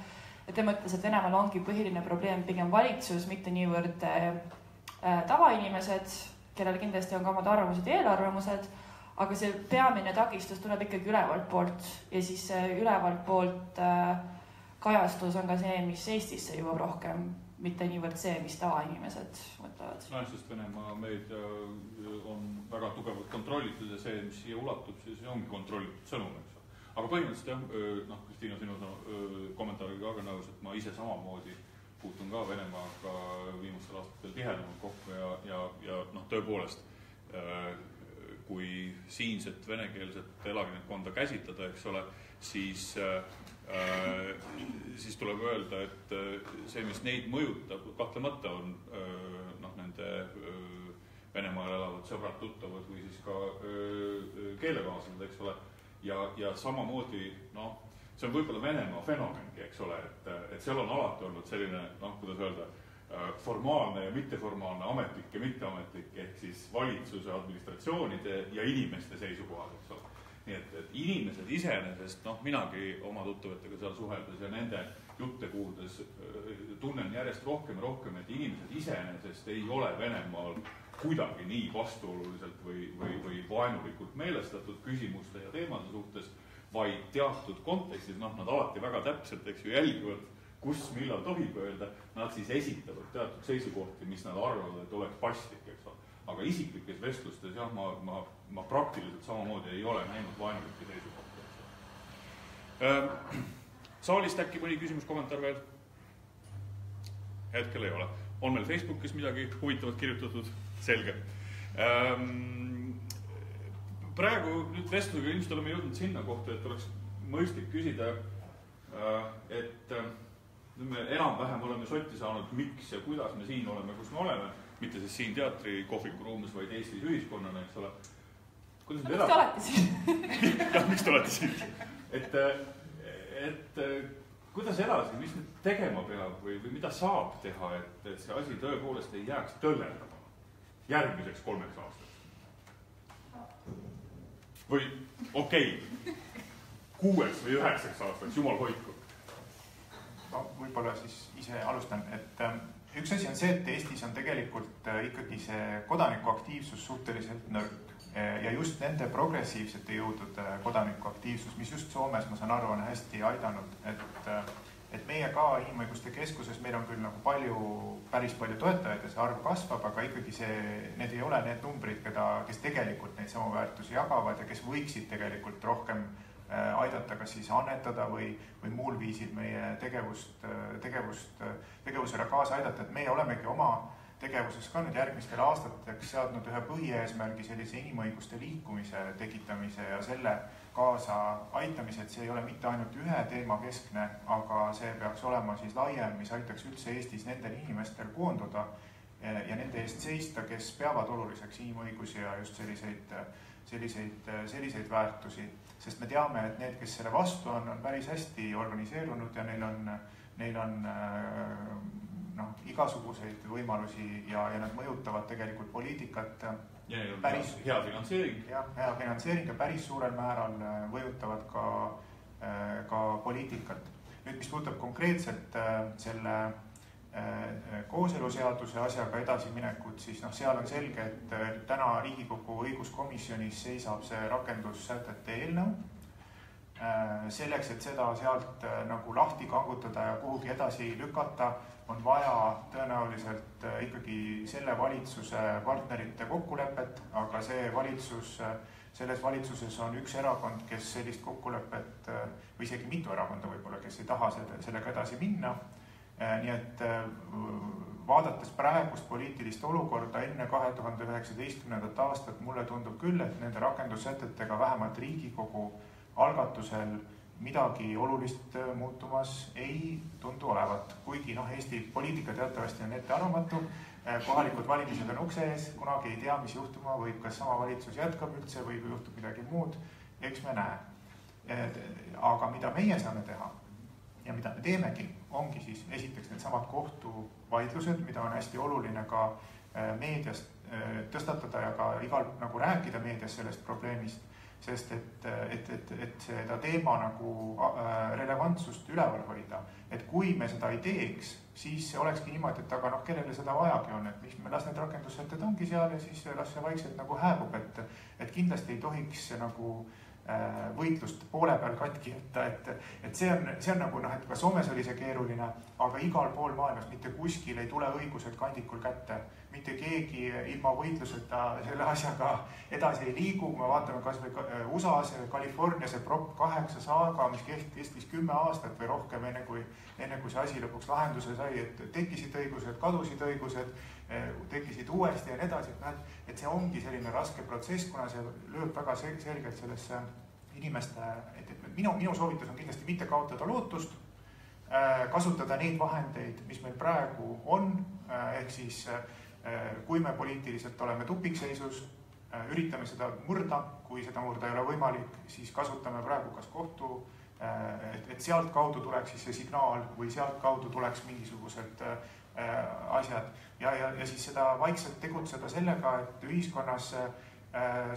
et tema ütles, et Venemaal ongi põhiline probleem pigem valitsus, mitte niivõrd tavainimesed, kellel kindlasti on ka omad arvamused ja eelarvamused, aga see peamine takistus tuleb ikkagi ülevalt poolt ja siis ülevalt poolt kajastus on ka see, mis Eestisse jõuab rohkem, mitte niivõrd see, mis tavainimesed mõtlevad. Sest Venemaa meedia on väga tugevalt kontrollitud ja see, mis siia ulatub, siis ongi kontrollitud sõnum, eks. Aga põhimõtteliselt jah, Kristiina, sinu kommentaariga ka nõus, et ma ise samamoodi puutun ka Venemaaga viimastel aastatel tihedamalt kokku ja tõepoolest, kui siinset venekeelset elanikkonda käsitleda, eks ole, siis tuleb öelda, et see, mis neid mõjutab, kahtlemata on nende Venemaal elavad sõbrad, tuttavad või siis ka keelekaaslased, eks ole, ja samamoodi, see on võib-olla Venemaa fenomengi, eks ole, et seal on alati olnud selline, kuidas öelda, formaalne ja mitteformaalne, ametlik ja mitteametlik, ehk siis valitsuse, administratsioonide ja inimeste seisukohad, eks ole. Nii et inimesed iseenesest, minagi oma tuttavatega seal suheldes ja nende jutte kuuldes tunnen järjest rohkem ja rohkem, et inimesed iseenesest ei ole Venemaal kuidagi nii vastuoluliselt või vaenulikult meelestatud küsimuste ja teemade suhtes, vaid teatud kontekstis, nad alati väga täpselt, eks ju, jälgivad, kus, millal tohib öelda, nad siis esitavad teatud seisukohti, mis nad arvavad, et oleks paslik, eks ole. Aga isiklikes vestlustes, jah, ma praktiliselt samamoodi ei ole näinud vaenulikke seisukohti. Saalist äkki mõni küsimus, kommentaar veel? Hetkel ei ole. On meil Facebookis midagi huvitavat kirjutatud? Selge. Praegu nüüd vestlusega ilmselt oleme jõudnud sinna kohta, et oleks mõistlik küsida, et me enam-vähem oleme sotti saanud, miks ja kuidas me siin oleme, kus me oleme, mitte siis siin teatri kohvikuruumis, vaid Eestis ühiskonnana, eks ole. Miks te olete siin? Jah, miks te olete siin? Et kuidas edasi, mis nüüd tegema peab või mida saab teha, et see asi tõepoolest ei jääks tõlleldama järgmiseks 3 aastaks? või okei, 6 või 9 aastaks, jumal hoidku. No, võib-olla siis ise alustan, et üks asi on see, et Eestis on tegelikult ikkagi see kodanikuaktiivsus suhteliselt nõrk ja just nende progressiivsete jõudude kodanikuaktiivsus, mis just Soomes, ma saan aru, on hästi aidanud, et meie ka Inimõiguste Keskuses, meil on küll nagu päris palju toetajaid ja see arv kasvab, aga ikkagi need ei ole need numbrid, kes tegelikult neid samu väärtusi jagavad ja kes võiksid tegelikult rohkem aidata kas siis annetada või muul viisil meie tegevusele kaasa aidata, et meie olemegi oma tegevuses ka nüüd järgmistel aastateks seadnud ühe põhieesmärgi sellise inimõiguste liikumise tekitamise ja selle kaasa aitamise, et see ei ole mitte ainult ühe teema keskne, aga see peaks olema siis laiem, mis aitaks üldse Eestis nendel inimestel koonduda ja nende eest seista, kes peavad oluliseks inimõigusi ja just selliseid väärtusi. Sest me teame, et need, kes selle vastu on päris hästi organiseerunud ja neil on igasuguseid võimalusi ja nad mõjutavad tegelikult poliitikat. Ja neil on hea finantseering. Hea finantseering ja päris suurel määral mõjutavad ka poliitikat. Nüüd, mis puudutab konkreetselt selle kooseluseaduse asjaga edasiminekut, siis seal on selge, et täna Riigikogu õiguskomisjonis seisab see rakendussätete eelnõu. Selleks, et seda sealt nagu lahti kangutada ja kuhugi edasi lükata, on vaja tõenäoliselt ikkagi selle valitsuse partnerite kokkulepet, aga selles valitsuses on üks erakond, kes sellist kokkulepet või isegi mitu erakonda võib-olla, kes ei taha sellega edasi minna. Nii et vaadates praegust poliitilist olukorda enne 2019. aastat, mulle tundub küll, et nende rakendussätetega vähemalt Riigikogu algatusel midagi olulist muutumas ei tundu olevat. Kuigi Eesti poliitika teatavasti on ettearvamatu, kohalikud valimised on ukse ees, kunagi ei tea, mis juhtuma võib, kas sama valitsus jätkab üldse või juhtub midagi muud, eks me näe. Aga mida meie saame teha ja mida me teemegi, ongi siis esiteks need samad kohtuvaidlused, mida on hästi oluline ka meedias tõstatada ja ka igal nagu rääkida meedias sellest probleemist, sest et seda teema nagu relevantsust üleval hoida. Et kui me seda ei teeks, siis see olekski niimoodi, et aga kellele seda vajagi on, et mis me las need rakendussätted ongi seal ja siis las see vaikselt nagu hääbub, et kindlasti ei tohiks nagu võitlust poole peal katki, et see on nagu et ka Soomes oli see keeruline, aga igal pool maailmas mitte kuskil ei tule õigused kandikul kätte, mitte keegi ilma võitluseta selle asjaga edasi ei liigu, kui me vaatame kas või USA-s, Californias Prop 8 saaga, mis kestis 10 aastat või rohkem enne kui see asi lõpuks lahenduse sai, et tekkisid õigused, kadusid õigused, tekkisid uuesti ja nii edasi, et see ongi selline raske protsess, kuna see lööb väga selgelt sellesse inimeste, et minu soovitus on kindlasti mitte kaotada lootust, kasutada neid vahendeid, mis meil praegu on, ehk siis kui me poliitiliselt oleme tupikseisus, üritame seda murda, kui seda murda ei ole võimalik, siis kasutame praegu kas kohtu, et sealt kaudu tuleks siis see signaal või sealt kaudu tuleks mingisugused asjad ja siis seda vaikselt tegutseda sellega, et ühiskonnas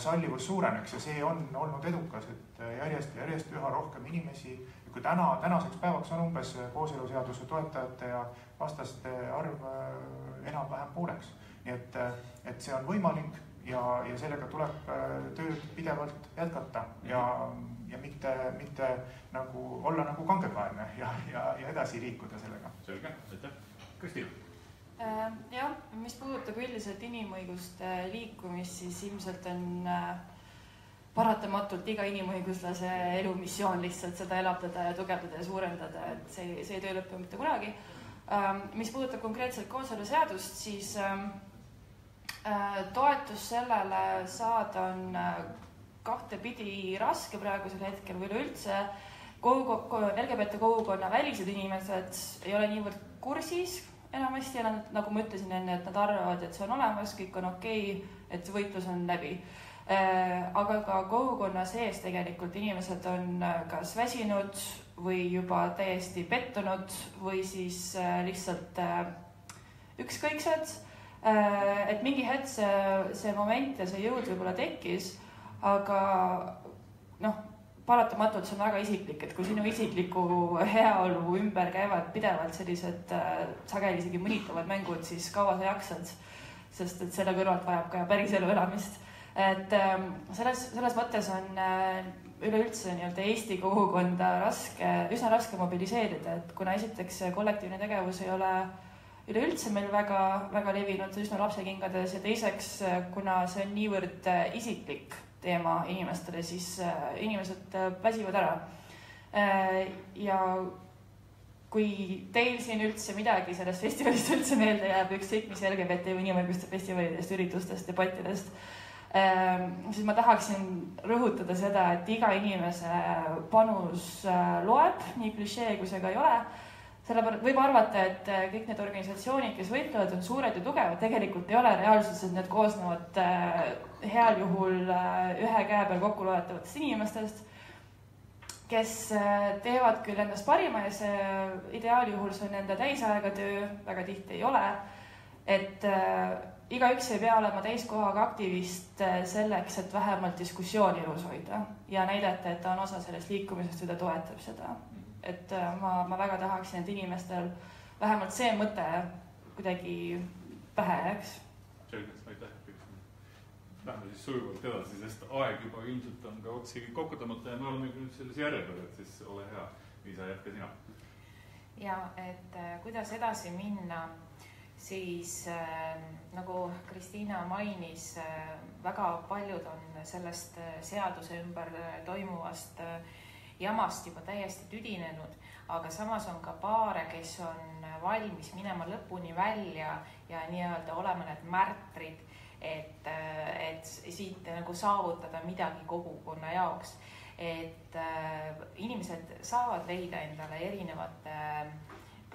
sallivus suureneks ja see on olnud edukas, et järjest üha rohkem inimesi, kui tänaseks päevaks on umbes kooseluseaduse toetajate ja vastaste arv enam-vähem pooleks. Nii et see on võimalik ja sellega tuleb tööd pidevalt jätkata ja mitte nagu olla nagu kangekaelne ja edasi liikuda sellega. Selge, aitäh. Kristina? Jah, mis puudutab üldiselt inimõiguste liikumist, siis ilmselt on paratamatult iga inimõiguslase elumissioon lihtsalt seda elavdada ja tugevdada ja suurendada, et see ei töö lõppu mitte kunagi. Mis puudutab konkreetselt kooseluseadust, siis toetus sellele saada on kahtepidi raske praegusel hetkel või üleüldse. LGBT kogukonna välised inimesed ei ole niivõrd kursis enamasti ja nagu ma ütlesin enne, et nad arvavad, et see on olemas, kõik on okei, et võitlus on läbi. Aga ka kogukonna sees tegelikult inimesed on kas väsinud või juba täiesti pettunud või siis lihtsalt ükskõiksed. Et mingi hetk see moment ja see jõud võib-olla tekkis, aga paratamatult see on väga isiklik, et kui sinu isikliku heaolu ümber käivad pidevalt sellised sageli isegi mõnitavad mängud, siis kaua sa jaksad, sest et selle kõrvalt vajab ka päris elu elamist. Et selles mõttes on üleüldse nii-öelda Eesti kogukonda üsna raske mobiliseerida, et kuna esiteks kollektiivne tegevus ei ole üleüldse meil väga levinud, üsna lapsekingades ja teiseks, kuna see on niivõrd isiklik teema inimestele, siis inimesed väsivad ära. Ja kui teil siin üldse midagi sellest festivalist üldse meelde jääb, ükskõik mis LGBT või inimõiguste festivalidest, üritustest, debattidest, siis ma tahaksin rõhutada seda, et iga inimese panus loeb, nii klišee kui see ka ei ole. Sellepärast võib arvata, et kõik need organisatsioonid, kes võitlevad, on suured ja tugevad, tegelikult ei ole reaalsuses, need koosnevad heal juhul ühe käe peal kokku loetavatest inimestest, kes teevad küll endast parima ja see ideaaljuhul see on enda täisaega töö, väga tihti ei ole, et igaüks ei pea olema täiskohaga aktivist selleks, et vähemalt diskussiooni elus hoida ja näidata, et ta on osa sellest liikumisest ja ta toetab seda. Et ma väga tahaksin, et inimestel vähemalt see mõte kuidagi pähe jääks. Selgeks, aitäh. Lähme siis sujuvalt edasi, sest aeg juba ilmselt on ka otsi kokku tõmmata ja me oleme nüüd selles järjepeal, et siis ole hea. Liisa, jätka sina. Ja, et kuidas edasi minna, siis nagu Kristiina mainis, väga paljud on sellest seaduse ümber toimuvast jamast juba täiesti tüdinenud, aga samas on ka paare, kes on valmis minema lõpuni välja ja nii-öelda olema need märtrid, et siit nagu saavutada midagi kogukonna jaoks. Et inimesed saavad leida endale erinevate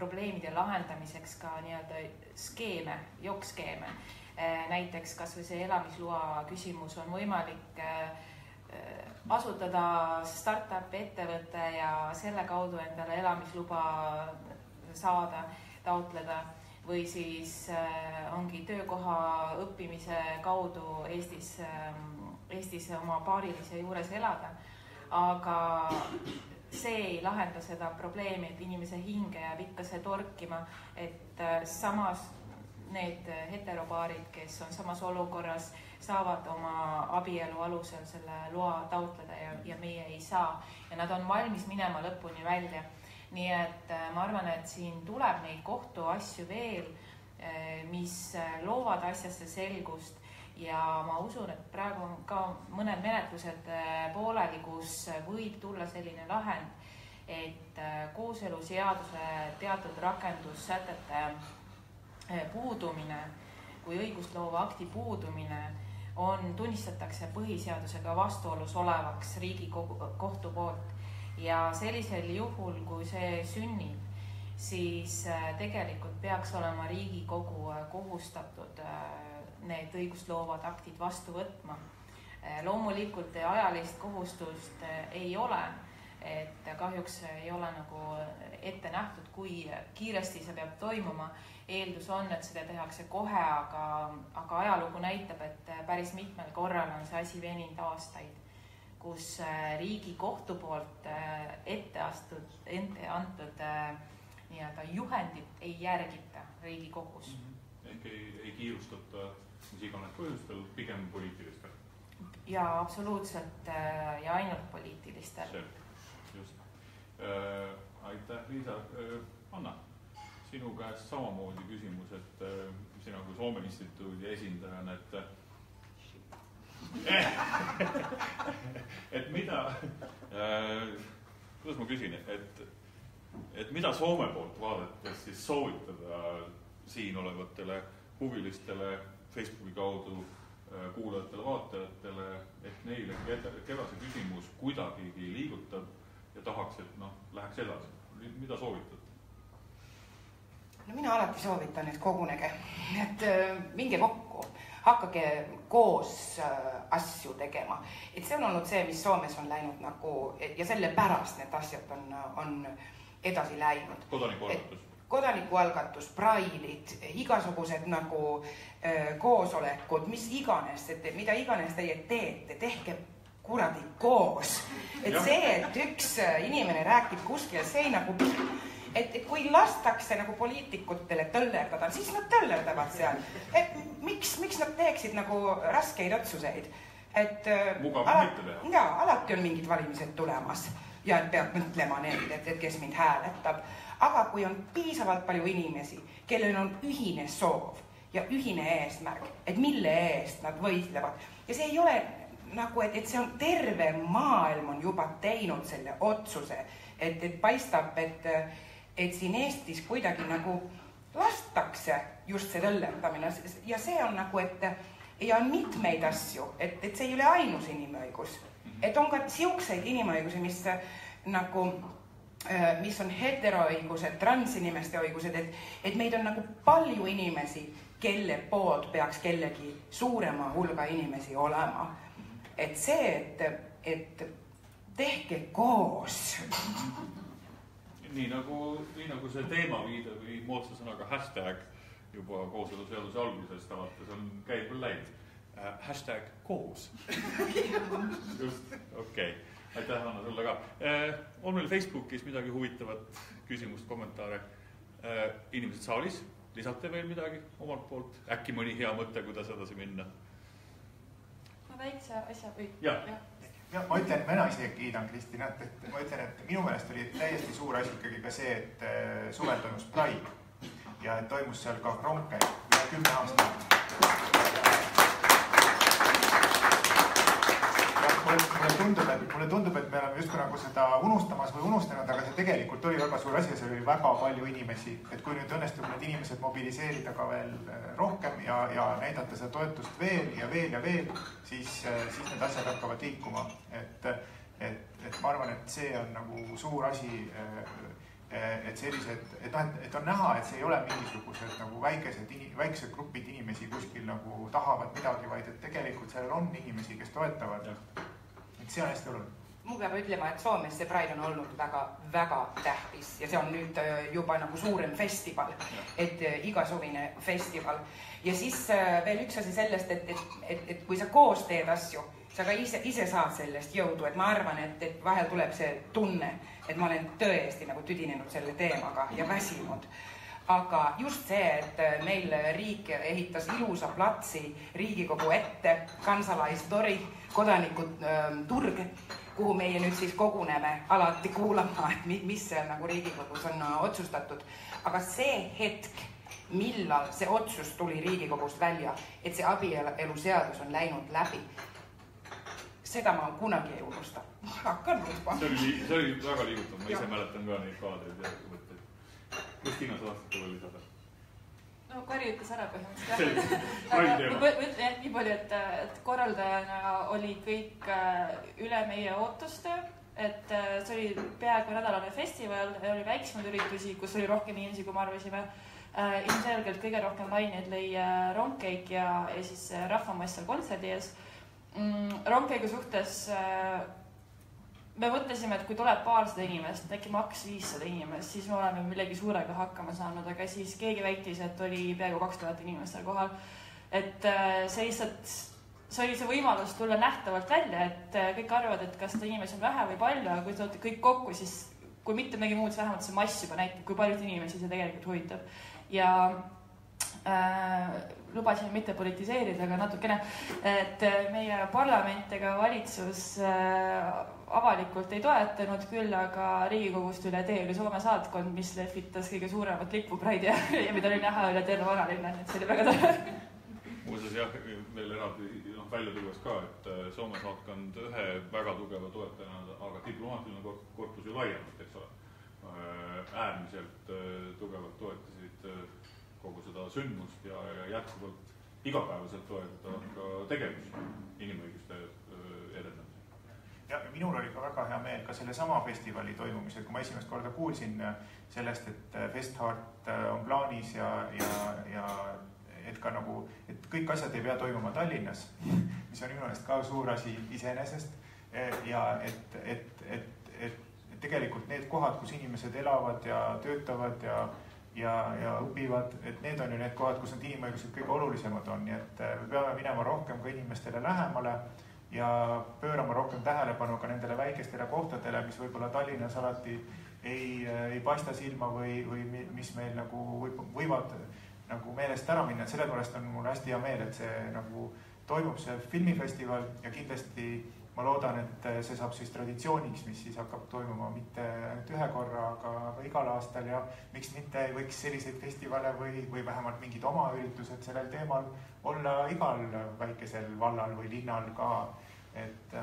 probleemide lahendamiseks ka nii-öelda skeeme, jokkskeeme. Näiteks kas või see elamisloa küsimus on võimalik asutada startup ettevõtte ja selle kaudu endale elamisluba saada, taotleda või siis ongi töökoha õppimise kaudu Eestis oma paarilise juures elada. Aga see ei lahenda seda probleemi, et inimese hinge jääb ikka see torkima, et samas need heteropaarid, kes on samas olukorras, saavad oma abielu alusel selle loa taotleda ja meie ei saa. Ja nad on valmis minema lõpuni välja. Nii et ma arvan, et siin tuleb neid kohtuasju veel, mis loovad asjasse selgust ja ma usun, et praegu on ka mõned menetlused pooleli, kus võib tulla selline lahend, et kooseluseaduse teatud rakendussätete puudumine kui õigustloova akti puudumine tunnistatakse põhiseadusega vastuolus olevaks Riigikohtu poolt ja sellisel juhul, kui see sünnib, siis tegelikult peaks olema Riigikogu kohustatud need õigustloovad aktid vastu võtma. Loomulikult ajalist kohustust ei ole, et kahjuks ei ole nagu ette nähtud, kui kiiresti see peab toimuma. Eeldus on, et seda tehakse kohe, aga ajalugu näitab, et päris mitmel korral on see asi veninud aastaid, kus Riigikohtu poolt ette antud nii-öelda juhendit ei järgita Riigikogus. Ehk ei kiirustata mis iganes põhjustel, pigem poliitilistel. Ja absoluutselt ja ainult poliitilistel. Just. Aitäh, Liisa. Anna, sinu käest samamoodi küsimus, et sina kui Soome instituudi esindajana, et mida, kuidas ma küsin, et mida Soome poolt vaadates siis soovitada siin olevatele huvilistele Facebooki kaudu kuulajatele, vaatajatele, ehk neile, keda see küsimus kuidagigi liigutab ja tahaks, et läheks edasi. Mida soovitate? No mina alati soovitan, et kogunege, et minge kokku, hakkage koos asju tegema. Et see on olnud see, mis Soomes on läinud nagu, ja selle pärast need asjad on edasi läinud. Kodanikualgatus. Kodanikualgatus, prailid, igasugused nagu koosolekud, mis iganes, et mida iganes teie teete, tehke kuradi koos. Et see, et üks inimene räägib kuskil, see nagu, et kui lastakse nagu poliitikutele tõllerdada, siis nad tõllerdavad seal. Et miks nad teeksid nagu raskeid otsuseid? Et alati on mingid valimised tulemas ja et peab mõtlema need, et kes mind hääletab. Aga kui on piisavalt palju inimesi, kellel on ühine soov ja ühine eesmärk, et mille eest nad võitlevad. Ja see ei ole nagu, et see on terve maailm on juba teinud selle otsuse, et paistab, et siin Eestis kuidagi nagu lastakse just see tõllerdamine ja see on nagu, et ja on mitmeid asju, et see ei ole ainus inimõigus. Et on ka siukseid inimõigusi, mis on heteroõigused, transinimeste õigused, et meid on nagu palju inimesi, kelle poolt peaks kellegi suurema hulga inimesi olema. Et see, et tehke koos. Nii nagu see teemaviide või moodsa sõnaga hashtag juba kooseluseaduse algusest alates on käib veel läinud. Hashtag koos. Just, okei. Aitäh, Anna, sulle ka. On meil Facebookis midagi huvitavat, küsimust, kommentaare? Inimesed saalis, lisate veel midagi omalt poolt? Äkki mõni hea mõte, kuidas edasi minna? Ma väikse asja või? Ja, ma ütlen, mina ise kiidan Kristina, et ma ütlen, et minu meelest oli täiesti suur asi ikkagi ka see, et suvel toimus Pride ja et toimus seal ka Ronke üle 10 aastat. Mulle tundub, et me oleme justkui nagu seda unustamas või unustanud, aga see tegelikult oli väga suur asi ja see oli väga palju inimesi. Et kui nüüd õnnestub need inimesed mobiliseerida ka veel rohkem ja näidata seda toetust veel ja veel ja veel, siis need asjad hakkavad liikuma. Et ma arvan, et see on nagu suur asi, et sellised, et on näha, et see ei ole mingisugused nagu väiksed grupid inimesi kuskil nagu tahavad midagi, vaid et tegelikult seal on inimesi, kes toetavad. Et see on hästi oluline. Mu peab ütlema, et Soomes see Pride on olnud väga, väga tähtis ja see on nüüd juba nagu suurem festival, et igasugune festival. Ja siis veel üks asi sellest, et kui sa koos teed asju, sa ka ise saad sellest jõudu, et ma arvan, et vahel tuleb see tunne, et ma olen tõesti nagu tüdinenud selle teemaga ja väsinud. Aga just see, et meil riik ehitas ilusa platsi Riigikogu ette, kansalaistori, kodanikud turg, kuhu meie nüüd siis koguneme alati kuulama, et mis seal nagu Riigikogus on otsustatud. Aga see hetk, millal see otsus tuli Riigikogust välja, et see abieluseadus on läinud läbi, seda ma kunagi ei unusta. Hakkan unusta. See oli väga liigutav, ma ise mäletan ka neid kaadreid ja mõtteid. Kristina, sa tahtsid veel lisada? No Kari ütles ära põhimõtteliselt. Aga ma ütlen nii palju, et korraldajana oli kõik üle meie ootuste, et see oli peaaegu nädalane festival, oli väiksemad üritusi, kus oli rohkem inimesi, kui me arvasime. Ilmselgelt kõige rohkem laineid lõi Ronkeik ja siis rahvamass seal kontserdi ees. Ronkeigu suhtes me mõtlesime, et kui tuleb paarsada inimest, äkki maks 500 inimest, siis me oleme millegi suurega hakkama saanud, aga siis keegi väitis, et oli peaaegu 2000 inimest seal kohal. Et see lihtsalt, see oli see võimalus tulla nähtavalt välja, et kõik arvavad, et kas seda inimesi on vähe või palju, aga kui te kõik kokku, siis kui mitte mingi muud, vähemalt see mass juba näitab, kui paljud inimesi see tegelikult huvitab. Ja lubasin mitte politiseerida, aga natukene, et meie parlament ega valitsus avalikult ei toetanud, küll aga Riigikogust üle tee oli Soome saatkond, mis lehvitas kõige suuremat lippu Pride ja mida oli näha üle terve vanalinna, et see oli väga tore. Muuseas jah, veel eraldi välja tuues ka, et Soome saatkond ühe väga tugeva toetajana, aga diplomaatiline korpus ju laiemalt, eks ole, äärmiselt tugevalt toetasid kogu seda sündmust ja jätkuvalt igapäevaselt toetavad ka tegevusi inimõiguste edendamisel. Ja minul oli ka väga hea meel ka selle sama festivali toimumisel, kui ma esimest korda kuulsin sellest, et Festhart on plaanis ja et ka nagu, et kõik asjad ei pea toimuma Tallinnas, mis on minu meelest ka suur asi iseenesest ja et tegelikult need kohad, kus inimesed elavad ja töötavad ja õpivad, et need on ju need kohad, kus need inimõigused kõige olulisemad on, nii et me peame minema rohkem ka inimestele lähemale ja pöörama rohkem tähelepanu ka nendele väikestele kohtadele, mis võib-olla Tallinnas alati ei paista silma või mis meil nagu võivad nagu meelest ära minna, et sellepärast on mul hästi hea meel, et see nagu toimub see filmifestival ja kindlasti ma loodan, et see saab siis traditsiooniks, mis siis hakkab toimuma mitte ainult ühe korra, aga igal aastal ja miks mitte ei võiks selliseid festivale või vähemalt mingid oma üritused sellel teemal olla igal väikesel vallal või linnal ka, et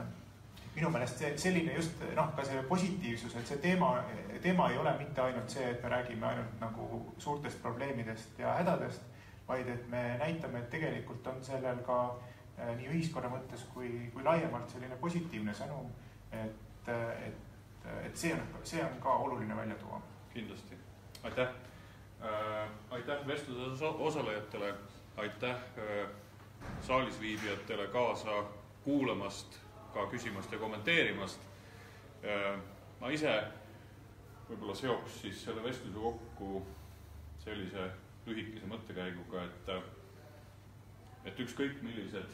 minu meelest selline just ka see positiivsus, et see teema ei ole mitte ainult see, et me räägime ainult nagu suurtest probleemidest ja hädadest, vaid et me näitame, et tegelikult on sellel ka nii ühiskonna mõttes kui laiemalt selline positiivne sõnum, et see on ka oluline välja tuua. Kindlasti. Aitäh. Aitäh vestluse osalejatele, aitäh saalis viibijatele kaasa kuulamast, ka küsimast ja kommenteerimast. Ma ise võib-olla seoks siis selle vestluse kokku sellise lühikese mõttekäiguga, et ükskõik millised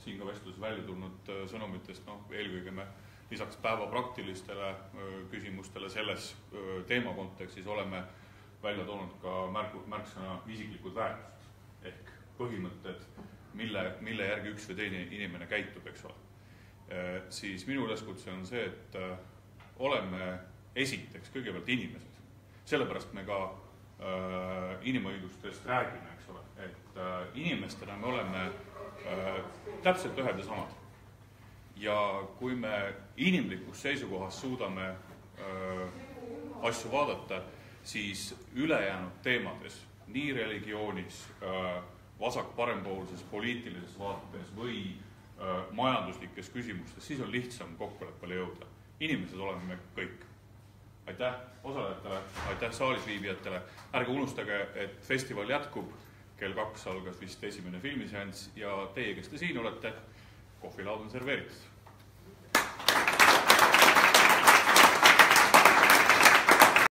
siin ka vestluses välja tulnud sõnumitest, eelkõige me lisaks päeva praktilistele küsimustele selles teema kontekstis oleme välja toonud ka märksõna isiklikud väärtused ehk põhimõtted, mille järgi üks või teine inimene käitub, eks ole. Siis minu üleskutse on see, et oleme esiteks kõigepealt inimesed. Sellepärast me ka inimõigustest räägime, eks ole, et inimestena me oleme täpselt ühed ja samad. Ja kui me inimlikus seisukohas suudame asju vaadata, siis ülejäänud teemades, nii religioonis, vasak-parempoolses, poliitilises vaates või majanduslikes küsimustes, siis on lihtsam kokkuleppele jõuda. Inimesed oleme me kõik. Aitäh osalejatele, aitäh saalis viibijatele. Ärge unustage, et festival jätkub. Kell 2 algas vist esimene filmiseanss ja teie, kes te siin olete, kohvilaud on serveeritud.